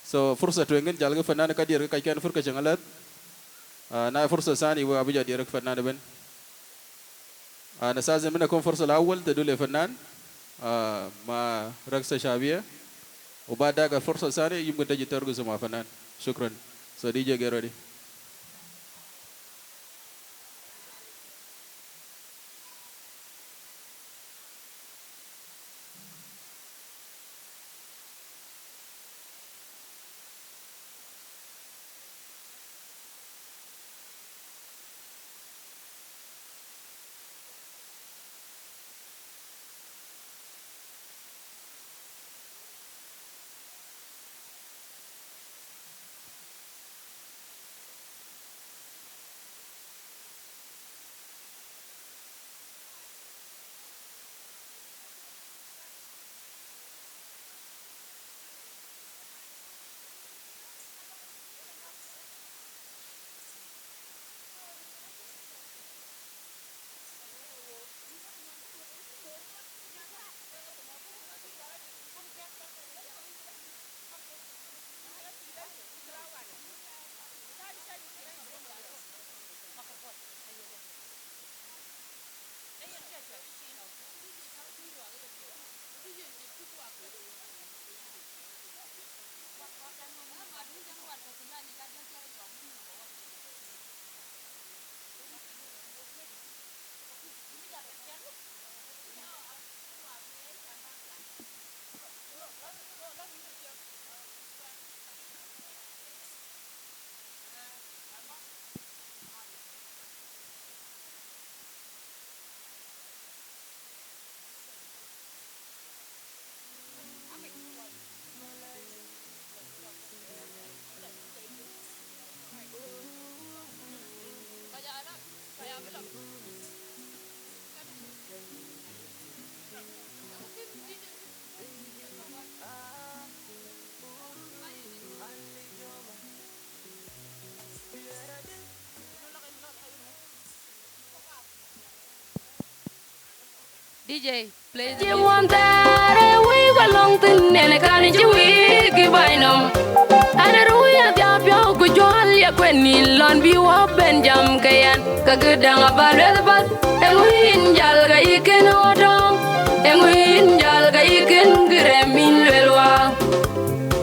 So, first to engage Jalga Fanana Kadir, Kakan Furka Jangalat. Now, first Sani, we have a direct Fanana Ben. And as I come first Lawal, the Dule Fanan, Ma Raksa Shavia, Ubadaga first Sani, you can take your Turgus of Fanan. Shukran. So, DJ, get ready. DJ, play the music. Want that we were long thin and I can't you give by no. I don't we have your good joy, ya when you learn be up and jump kayan, Kagudang about the bus, and we in Jalga you can order, and we in Jalga you can get a mean well.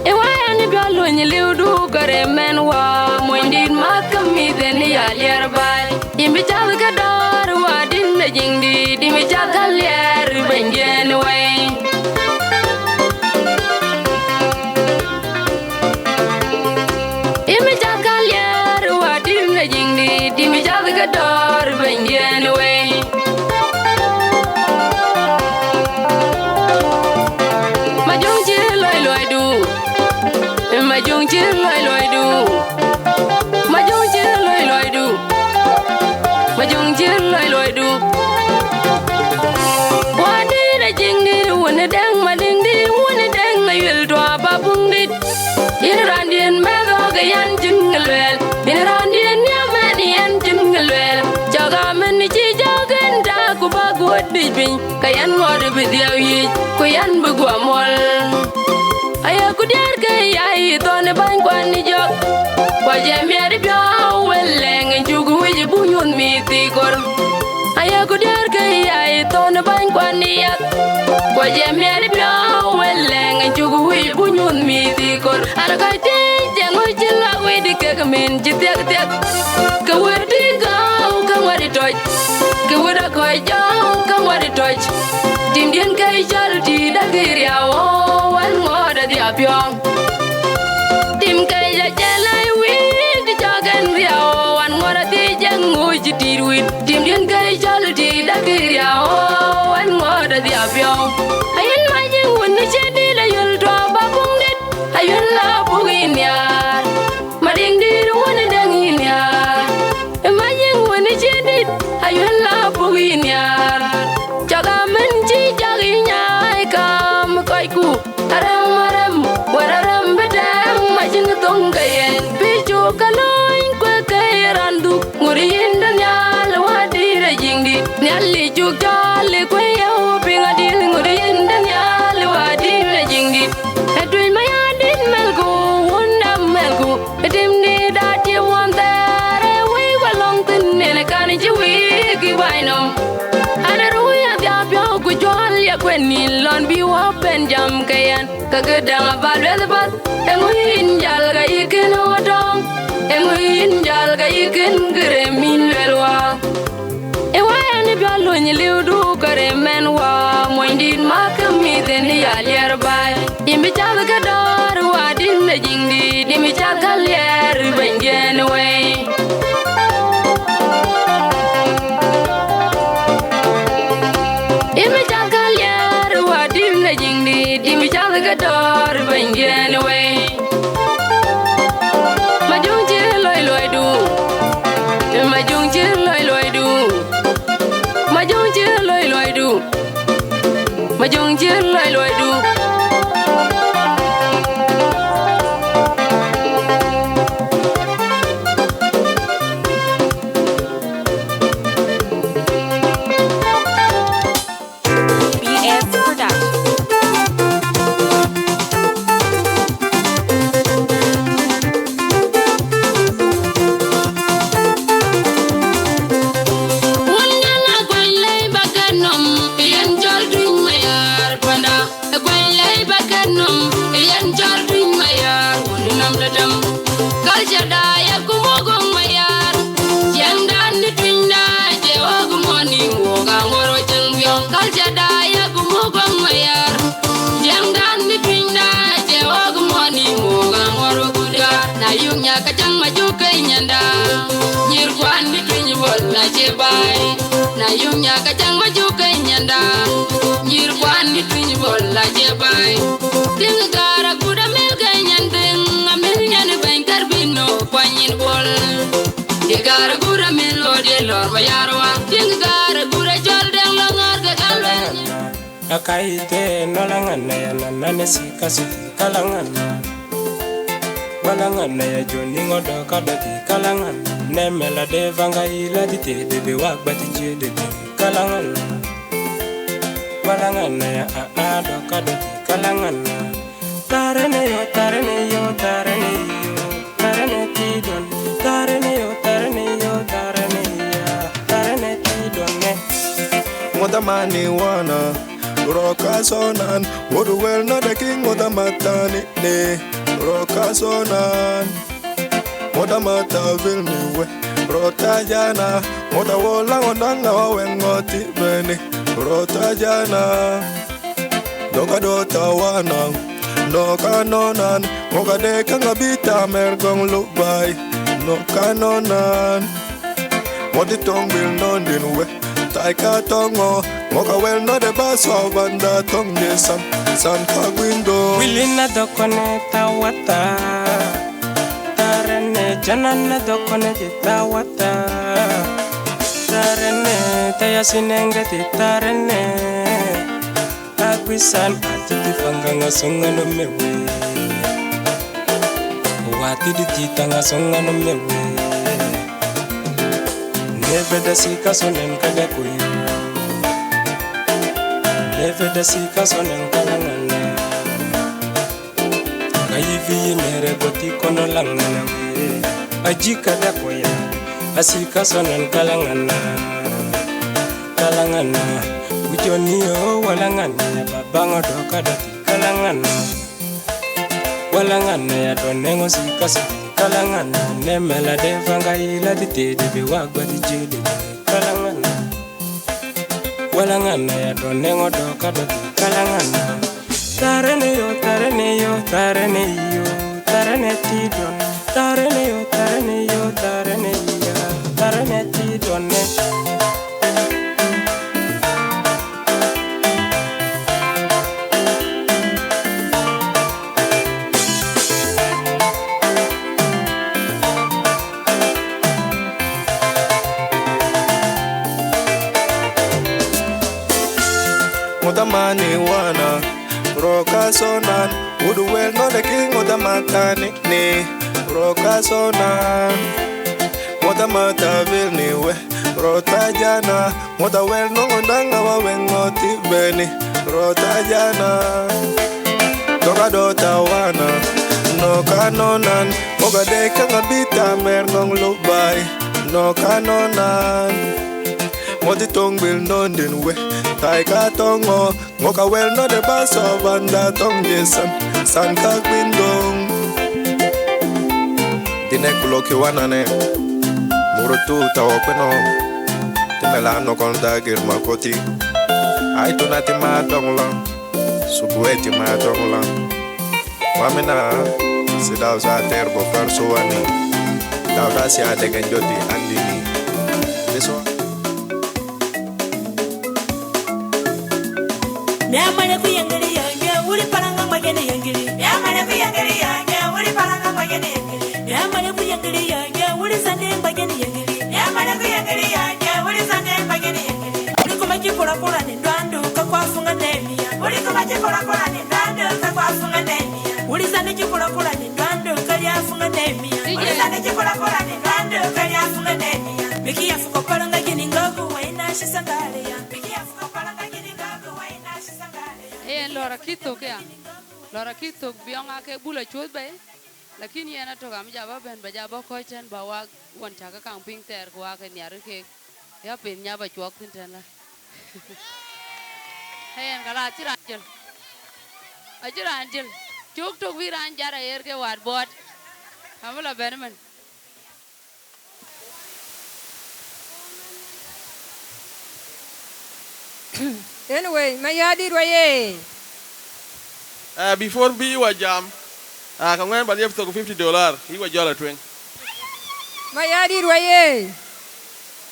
And why any girl when you live do got a man wa, when did mark me then ya by. In which I'll get door, what in the jingy, in which I'll get away. In which I'll get what in the jingy, in which I'll get door, when away. My young chill, I do. My young chill, I do. My young chill, I do. My young chill, I do. What did I jing did when a dang my ding did when a dang I will drop a boom did. In a randian Magayan jingle well, in a randian Yamani and jingle well. Jagaman Chijag and Dakuba good dipping, Kayan water with the Kuyan Buguamol. I could I don't a bank one job. Why, Jamie, well, and you go with your boon me, Tigor. I could I don't a bank one yet. Why, Jamie, well, and you go with your boon me, Tigor. And I got it, with the cagamin, Jitak. Go where they go, come what it touch. Go where I call you, come what it touch. Indian casualty, the area, one more than the Apion. Tim Kaya Jalai with the jog and Rio, one more at the young which you did with Indian casualty, the area, one more than the Apion. I imagine when the shady, you'll drop a wounded. I will love Buginia. Mading did one and dang in ya. Imagine when the shady, I will love Buginia. Jagamanchi Jaginya, I come, Kaiku, Aram, where Aram Bedam, Majin Tongayan, Pichu Kaloin, Quakarandu, Murin Daniel, what did I jing? Nelly Jukali, Quayo, being a deal, Murin Daniel, what did I jing? I dream my hand in Melgo, one Melgo, a dim did that you want that, we were long thin and I can't you give I know. When you learn be up and jump kayan, Kagudang about the bus, and we in Jalga you can order, and we in Jalga you can get a mean well. And why any girl when you live do got a man wa, when did mark me then the by. In which I'll get door, what in the jingy, in which I'll get when away. Door, when get away. My young chill, I do. My young chill, I do. My young chill, I do. My young chill, I do. Na yung nya kajang maju kenyanda nyir kwan ni twin bol la je bai ting gara kuda mel kenyandeng amel nyane bain karbino kwanyin bol de gara kuda mel lo de lor bayarwa akaite nolangana ya nanane sikasiti kalangana walangana ya joni ngodo kadati kalangana nemela de vanga ila dite de be wagbati jede kalangana walangana ya do kadati kalangana tarene yo tarene yo tarene yo tarene tidon tarene yo tarene yo tarene ya tarene tidon ne Modamani wana Roka sonan Wodu well not the king Modamata ne Roka sonan Modamata vil niwe Rota jana Moda wola ondanga wawengoti bene Rota jana Doga dota wana Noka nonan Moga deka ngabita mergong lubai Noka nonan Modi tong bil non dinwe Taika tongo Moka well no de baso banda tong de san pa window Wilina dokone tawata Tarene janana dokone tawata Tarene tayasinenge tarene Agwisan atiti fanganga songa no mewe Wati di titanga songa no mewe Neve da sika sonen kage kuyo Neve da sika sonen kalangana Kaivi mere goti kono langana we Ajika da koya Asika sonen kalangana Kalangana Ujoniyo walangana ya babanga doka dati kalangana Walangana ya donengo sika siti kalangana nemela de vanga ila dite de be wagba di jede kalangana walangana ya donengo doka dati kalangana tarene yo tarene yo tarene yo tarene tidon tarene yo tarene yo tarene yo tarene tidon Modamani wana Roka sonan Wodu well no the king Modamata ne Roka sonan Modamata vil niwe Rota jana Moda well no ondanga wawengoti beni Rota jana Doga dota wana No kanonan Moga deka ngabita mergong lubai No kanonan Modi tong bil non dinwe Taika tongo Moka well no de baso banda tong jesan San kak bindong Dine kuloki wanane Murutu tawo kweno Timela no konda girma koti Aitu nati ma tongla Subueti ma tongla Wamina Sidaw sa terbo farso wani Dawda si adegen jodi andini This one Yamane kuyangiri yange uri paranga magene yangiri Yamane kuyangiri yange uri paranga magene yangiri Yamane kuyangiri yange uri sande magene yangiri Yamane kuyangiri yange uri sande magene yangiri Uri kumaji kura kura ni ndwandu kakwafunga nemia Uri kumaji kura kura ni ndwandu kakwafunga nemia Uri sande kura kura ni ndwandu kalyafunga nemia Uri sande kura kura ni ndwandu kalyafunga nemia Miki yafuko paranga gini ngogu waina shisangaleya Miki yafuko paranga gini ngogu waina Lora kitok ya Lora kitok biyonga ke bula chut bay lakini yana to gam jaba ben ba jaba ko ten ba wa won chaka kang ping ter ko ke nyar ke ya pen nya ba chuok tin ten la hen kala chiranjel ajiranjel chuk tok vi ran jara yer ke war bot hamula benman Anyway, mayadi roye. Before be wa jam, kangwen ba liep to $50. He was jolly twing. Mayadi roye.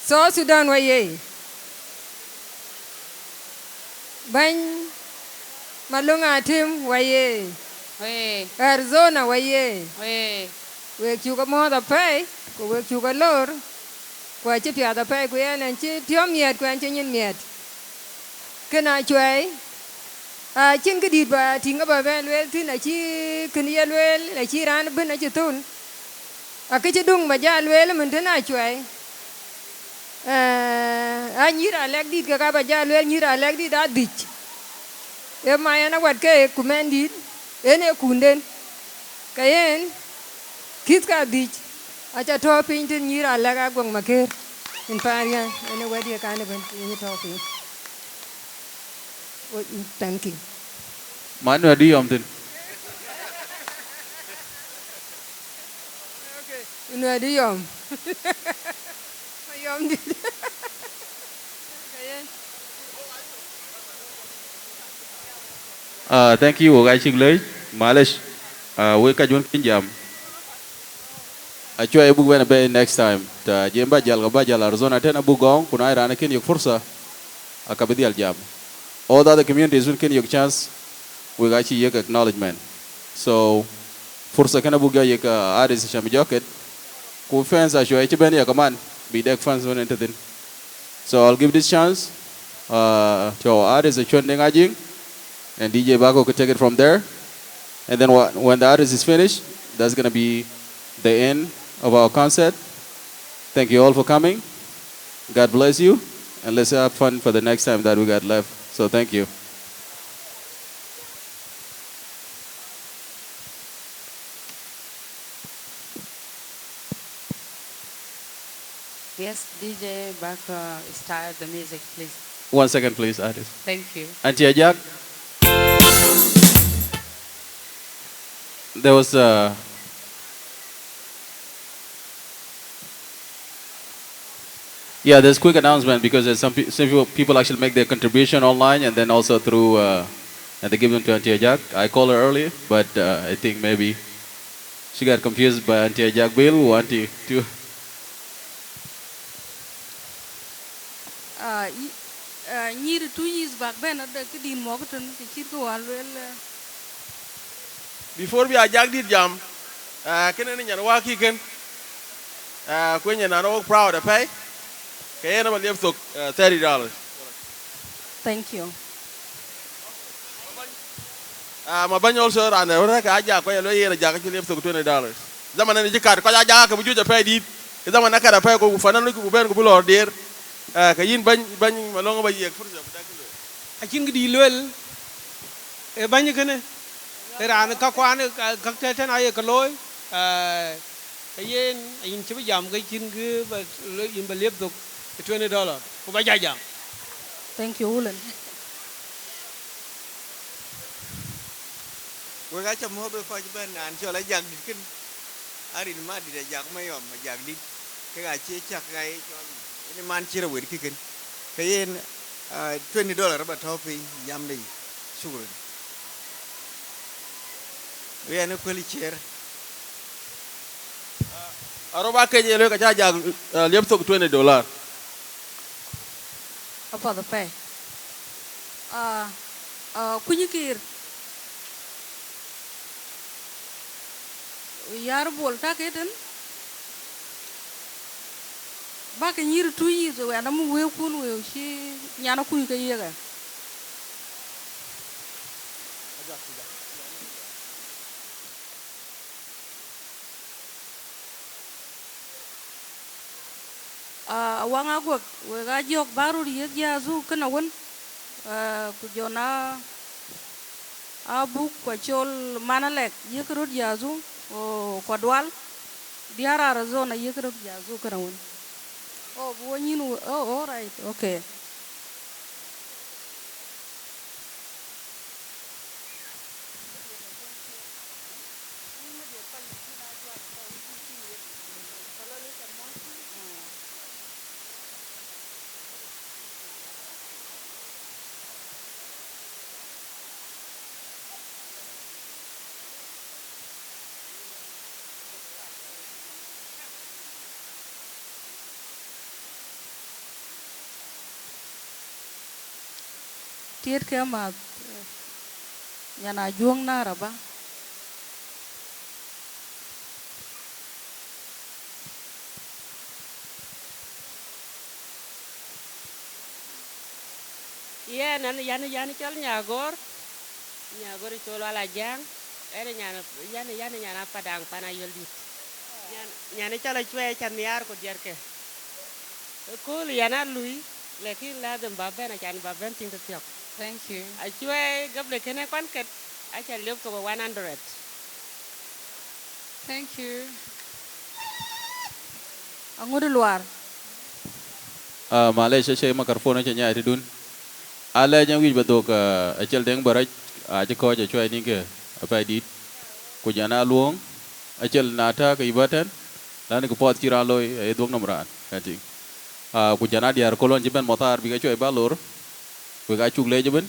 So Sudan roye. Bany malunga tim roye. Arizona roye. We chuka mo da pay, ko we chuka lor. Ko chi pya da pay ko yan chi tiom yet ko an chi nyin miet. Kena Achuei chin cái đi bà tinga bà ven wel tin a chi kin ye wel a chi ran bin a chi tun a cái dung mà ja wel mình thế nào chuai a nyira lek dit ka ba ja wel nyira lek dit a dich e ma yana wat ke kumendit ene kunden kayen kit ka dich a cha to pin tin nyira lek a gwang maker in paria ene wadi ka ne ben ni to pin thank you Manu adi omtin. Inu adi yom. Yom di. Thank you, guys. English, Malish. We can join Kinjam. Achuei book when be next time. Ta jemba jal gaba jal Arizona tena bugong kuna irana kin yok fursa akabidi al jam. All the other communities will kin yok chance. We got you acknowledgement. So fursa kana buga yek artist sham joket. Ku fans Achuei chibeni yakaman. Be deck fans one entertain. So I'll give this chance to our artist Achuei Deng Ajing, and DJ Bago could take it from there. And then when the artist is finished, that's gonna be the end of our concert. Thank you all for coming. God bless you, and let's have fun for the next time that we got left. So thank you. Yes, DJ back start the music, please. 1 second, please, artist. Thank you. Auntie Ajak, there was yeah, there's quick announcement because there's some people actually make their contribution online and then also through and they give them to Auntie Ajak. I called her earlier, but I think maybe she got confused by Auntie Ajak Bill who Auntie to. Nyiri 2 years back ben ada ke din mo ko tan ke chir ko walwel Before we ajak dit jam, kene ni nyan waki ken, kwenye na no proud of pay. Kaya na maliep sok $30. Thank you. Mabany also ran ora ka ajak ko yelo yera jak ci liep sok $20. Zaman ni jikar ko ajak ka buju pay dit. Zaman na kada pay ko fanan ko ben ko bulor der. Ka yin bañ malongo ba yek fursa bu dakilo. A chin di lwel e banye kene ran ka kwan ka teten ay ka loy yen yin chibi jam ga chin ge ba yin ba lep dok $20 ko ba jam. Thank you Ulen. We ga cha mo be ko ben an cho la jak dit kin arin ma di jak ma yom ma jak dit ke ga che chak gai cho ni man chira wir ki kin kayen $20 ba topi yam ni sugun we an ko li cher Aroba ke je le ka jak liep sok $20. Apa the pay? Kunyikir. Yar bol ta keten. Ba ke nyir 2 years we na mu we kun we shi nyana ku ke yega. Wanga gok we ga jok baru ri ya zu kana won ku jona abu ko chol manalek yekrut ya zu o kodwal diara Arizona yekrut ya zu kana won. Oh, oh, all right, okay. Tiết kia mà nhà nào juông na rồi ba. Yeah, nan yani chal nyagor nya gori cholo ala jang ere nyana yani nyana padang pana yoldi nyana chala chwe chan yar ko diar ke ko yana lui lekin la dem baben chan baben ting tiok. Thank you. Achuei gable kene kwan ket acha liop ko 100. Thank you. Angudu luar. Malaysia saya microphone aja nyai tidun. Ala yang wij batuk acel deng barai aja kau aja cuai ni ke apa edit. Kujana luang acel nata ke ibatan lalu ke pot kira loy eduk nomran. Kati. Kujana diar kolon jiban motor biga cuai balur. Biga cuk le jiban.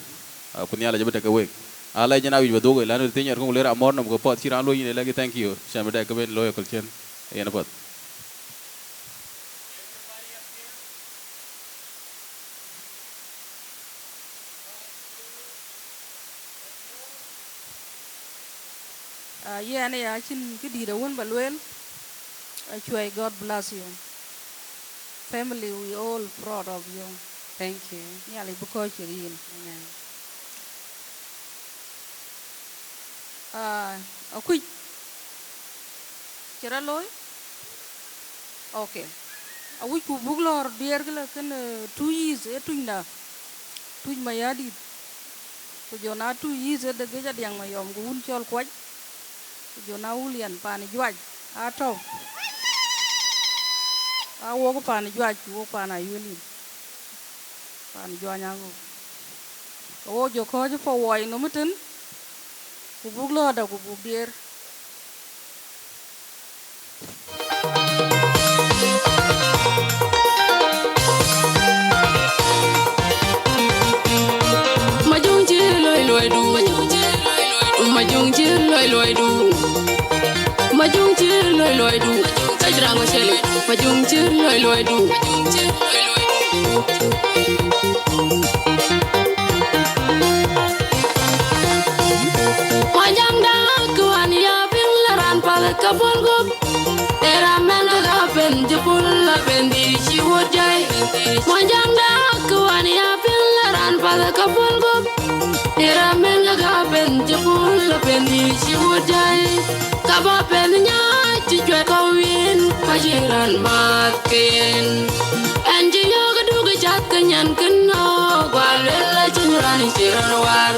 Punya la jiban tak kewek. Ala yang wij batuk lalu tinya kau lera amor nom ke pot kira loy ini lagi thank you. Saya berdak keben loy kulcian. Iya nampak. Yeah, ne ya chin cái đi đâu vẫn balwel. Achuei, God bless you. Family, we all proud of you. Thank you. Yeah, like because you're in. Amen. Quick. Kira loy? Okay. We could bugler dear can 2 years, etwinda. Twin my yadi. So you're not 2 years at the gate young my yom, go until quite. Jona ulian pan juaj ato a wo pan juaj wo pan ayuni pan juanya ngo wo jo ko jo fo woy no muten ku bug lo da ku bug der majung ji loy loy du majung ji loy loy du majung ji loy loy du kajrango shele majung ji loy loy du majang da kuan ya bin laran pal kapol go era men ga ben jepul la ben di chi wojai majang da kuan ya bin laran pal kapol go era men ga ben jepul la ben di chi wojai kaba ben nya chi jwe ko win pajiran makin anji yo ga du ga chat kanyan kno gwal la chinran chiran war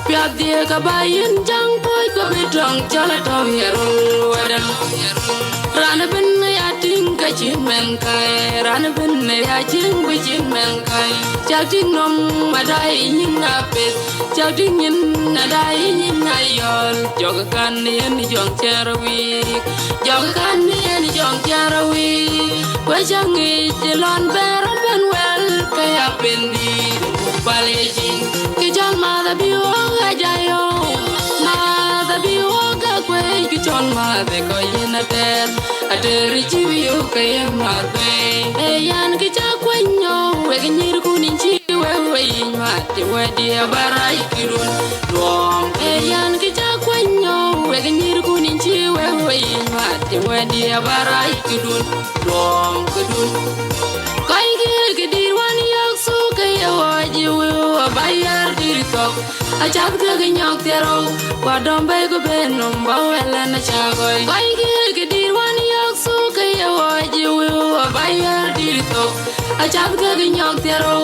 piap dia ka bayin jang boy ko bitong chala to yerul wadan rana ben ya ting ka chin men kai rana ben ya chin bi chin men kai chak ting nom madai nyin na pet chak ting nyin na dai nyin na yol jog kan ni jong cherawi jog kan ni jong cherawi wa jangi tilon beron ben wel kaya pendi balejin ke jal ma da biwa gajayo ma da biwa ga kwe ki chon ma de ko yena ter ater chiwiyo kaya ma de e yan ki cha kwenyo we ki nyir kunin chi we ma te we dia barai kirun dom e yan ki cha kwenyo we ki nyir kunin chi we ma te we dia barai kirun dom kudun kai ki dir wan yak su kaya waji we bayar diri tok ajab ke nyok tero wa dombe go benom ba wala na chagoy kai ki dir wan yak su kaya waji we bayar diri tok ajab ke nyok tero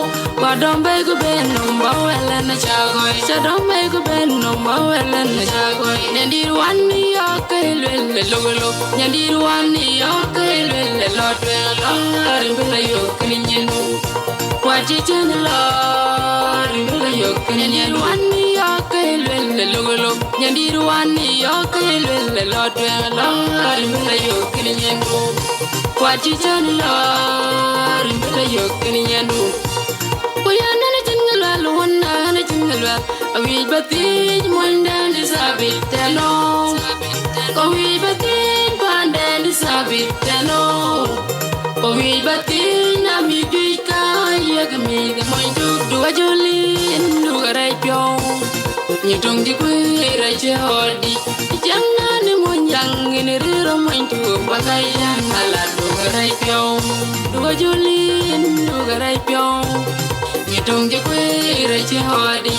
wa dombe go benom ba wala na chagoy cha dombe go benom ba wala na chagoy ndir wan yak le logolo ndir wan yak le lotwe la rimbla yo kinyenu waji chenla rimbla yo kinyenu wan yak le logolo ndir wan yak le lotwe la rimbla yo kinyenu waji chenla rimbla yo kinyenu kuyana na chenla lwana na chenla awi bati mondan sabitelo kowi bati pandan sabitelo kowi bati na mi duika yeg mi de moy du ajuli ndu garay pyo ni tung di kwe ra jodi janna ni mo nyang ni riro moy tu bagay ala du garay pyo du ajuli ndu garay pyo ni tung di kwe reche hodi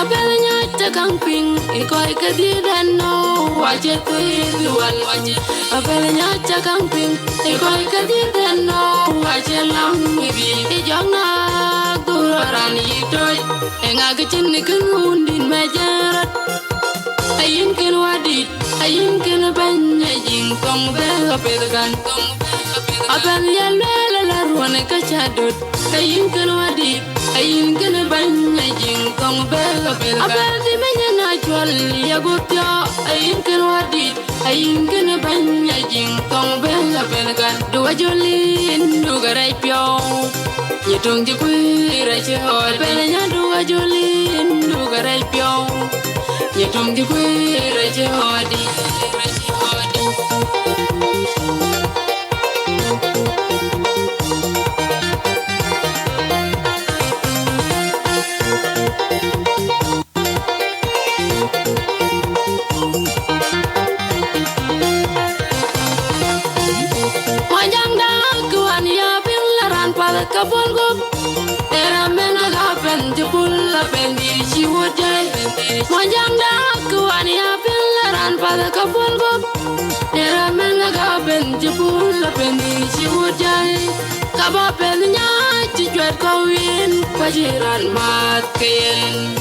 abelnya chakamping ikoi kadidan no wache tuiluan abelnya chakamping ikoi kadidan no wache lam ibi ijona duraran yitoj enga kichin nikan undin majarat ayin ken wadit ayin ken banya jing tong bela pedagan abel yalwela la ruane kachadot ayin ken wadit ayin ken banya jing tong bela pedagan abel di menya na chwal yagutyo ayin ken wadit ayin ken banya jing tong bela pedagan duwa jolin dugarai pyo nyitung jikwira chihol pelenya duwa jolin dugarai pyo nyitung jikwira chihodi Wajangda kuan ya bilaran pada kabulgum era mena gapen jebul lapen di siwajai Wajangda kuan ya bilaran pada kabulgum era mena gapen jebul lapen di siwajai kabapelnya cijuat kawin pajiran mat kayen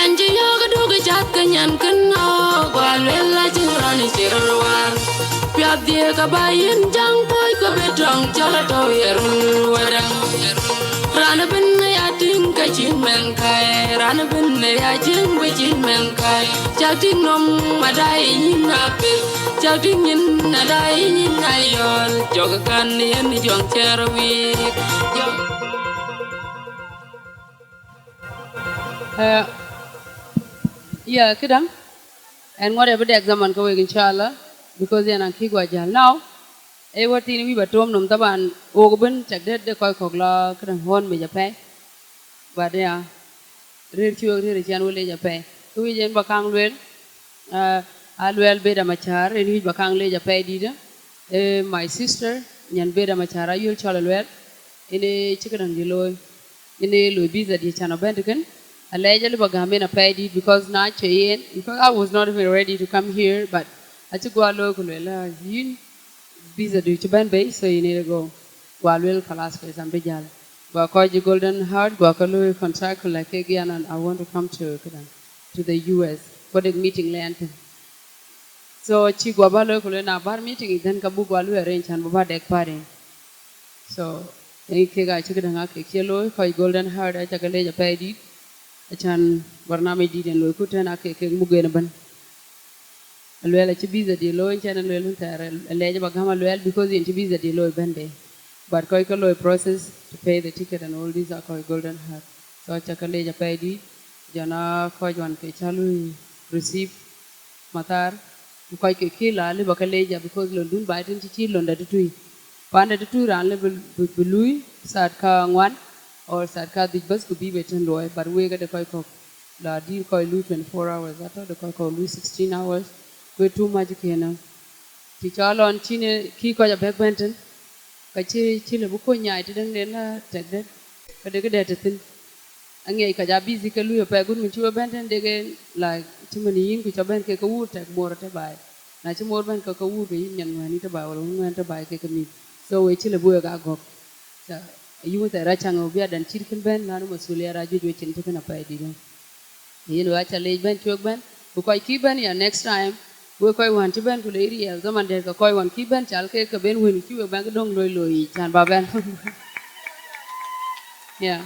anji yoga duga jat kenyan kena walwela jirani sirwan Piap dia kabayin jang boy ko betong jala to yerun wadang Rana binne ya ting ka chin men kai Rana binne ya jing we chin men kai Chao ting nom madai yin apil Chao ting yin nadai yin ayol Joga kan yin jong cherawik Yeah, kidang and whatever the exam ko inshallah because yana kigwa jal now e wati ni ba tom nom taban ogben chak de koy kokla kran hon me jape ba de ya rir chuo rir chan wole jape ku jen ba kang lwel alwel be da machar ni ba kang le jape dida my sister nyan be da machara yul chala lwel ine chikran di loy ine lo biza di chana bendiken allegedly ba game na pay did because na chain because I was not even ready to come here but I took go low kulela yin visa do chuban bay so you need to go walwel kalas ko sambe jal ba ko ji golden heart go ko low contract like again and I want to come to the US for the meeting land so chi go ba low kulela bar meeting then ka bu go low arrange and ba dek pare so ke ga chi ga ke kelo ko golden heart a chakale ja pay did achan barname di den loy kuten ak ke mugena ban alwela ci biza di loy chan alwela tare leje ba gama loyal because in ci biza di loy bande but koy ko loy process to pay the ticket and all these are koy golden heart so chakale ja pay di jana ko jon ke chalu receive matar koy ke kila le ba kale ja because londun ba tin ci londa tutui pande tutui ran le bului sat ka ngwan or sarka dik bas ku bi beten loy but we ga de koy ko la di koy lu 24 hours ato de koy ko lu 16 hours we too much kena ti chalon chine ki ko ja back benten ka chi le bu ko nyai ti dang den la tek de ka de ga de tin ange ka ja busy ka lu pa gun mi chi benten de ge la ti mani yin ku cha ben ke ko wu tek mor te bai na chi mor ben ka wu be yin nyan ni te bai wala ngan te bai ke ka mi so we chi le bu ga go you ta ra chang obia dan chirkin ben na no masulia ra ju chin tikana pa di ben yin wa cha le ben chok ben ku koy ki ben ya next time we koy wan ti ben ku le ri el zaman der ka koy wan ki ben chal ke ka ben wen ki we ben dong loy loy chan ba ben yeah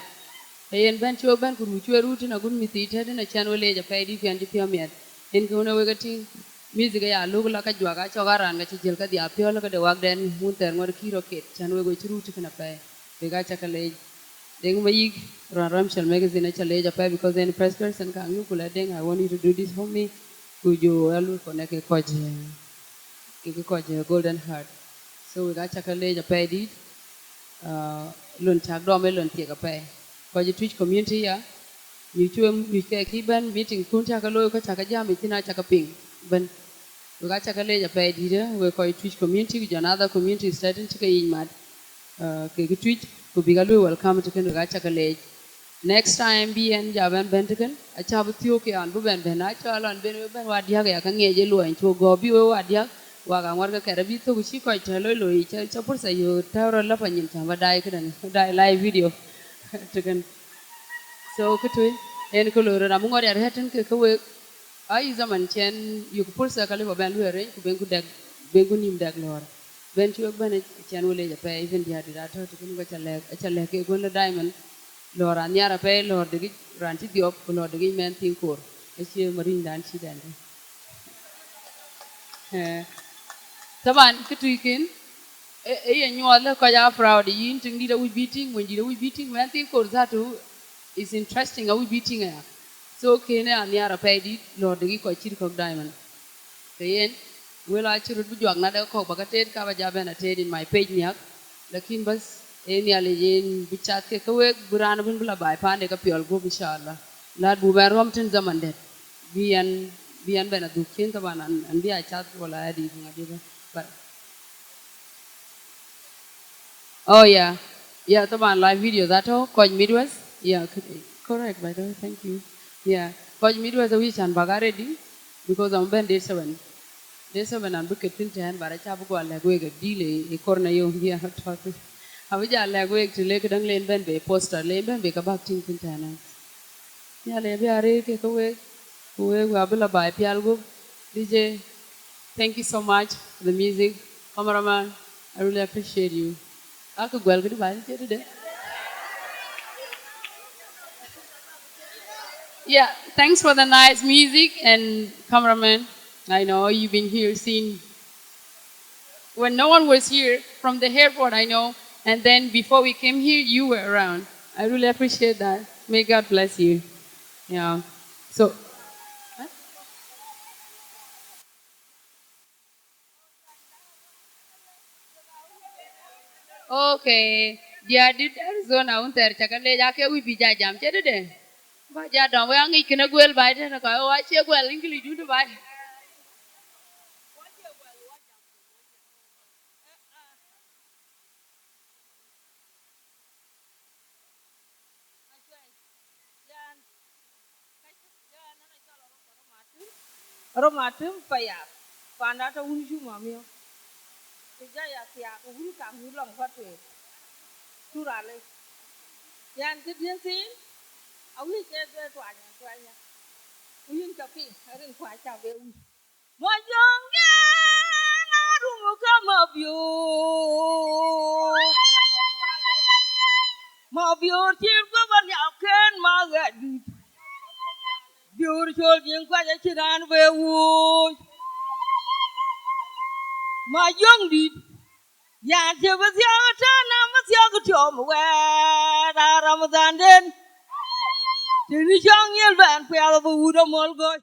yin ben chok ben ku ru chwe ru ti na gun mi ti te na chan we le ja pa di fian ti pyo met in ku na we ga ti music ya lu la ka jwa ga cho ga ran ga chi jel ka dia pyo la ka de wak den mun ter ngor ki rocket chan we go chi ru ti kana pa Bega chakale deng mayig ram shall magazine chale japa because then press person ka ngu kula deng I want you to do this for me kujo alu connect ke koje golden heart so we got chakale japa di lon chak do me lon tie ka pa koje twitch community ya you chuem you ke ki ban meeting kun chakalo ko chakaja mitina chakaping ban we got chakale japa di we ko twitch community with another community starting chika yin mat ke twitch ku biga lu welcome to ken ga chakale Next time be en jaban bentaken a chabu tiyo ke an bu ben ben a chalon ben ben wadia ga ka ngeje lo en cho go bi we wadia wa ga war ga kere bi to shi ko telo lo i cha pur sa yo tawro la pa nyin chamba dai kedan dai live video teken so ketwe en ko lo ra mu ngor ya heten ke ko we ai zaman chen yu ko pur sa kale ba ben lo re ku ben ku dag ben ku nim dag lor ben ti ok ben chen wole ja pe even dia di da to teken ko chale ke gon la diamond lor an yara pe lor de ran ti diop ko lor de men tin kor e che marin dan chi dan taban ke tuiken e ye nyol ko ja proud yin tin di da we beating when di da we beating men tin kor za to is interesting we beating ya so kene an yara pe di lor de ko chi ko diamond kayen wela chirut bu jwag na de ko ba ka tet ka ba ja bena tet in my page nyak lakin bas en ya le yen bu chat ke ko we buran bun bula bay pande ka piol go inshallah lad bu ben rom tin zaman det bian bena du ken ta ban an dia chat wala adi ngadi ba but oh yeah ta ban live video that oh ko midwest yeah correct by the way thank you yeah ko midwest we chan bagare di because I'm ben day 7 desa banan buket pinten bara cha bu gol le gwege dile e korna yo hiya totu abu ja le gwege to le kedang len ben be poster len ben be ka bak tin pinten ya le be are ke ko we wa bula ba pial go DJ thank you so much for the music cameraman I really appreciate you aku gwel gidi ba ni de yeah thanks for the nice music and cameraman I know you've been here seeing when no one was here from the airport, I know. And then before we came here, you were around. I really appreciate that. May God bless you. Yeah. So, okay. Dia di Arizona unter chakale jake wi bija jam chede de. Ba ja don wa ngi kina gwel ba de na ka wa che gwel ingli du ba. Romatum payat. Panda ta unju mamio. Tija ya tia ko hun kam hu long fatwe. Turale. Yan ke dien sin. Awi ke de twanya twanya. Uyin ka pi. Arin kwa cha be u. Mo jonge na rumu kama bio. Mo bio chir ko ban ya ken ma ga di. Biur chol jing kwa ja chiran be u. Ma jong di. Ya che ba sia ta na ma sia ko chom we da Ramadan den. Ni chong yel ban pe ala bu da mol go.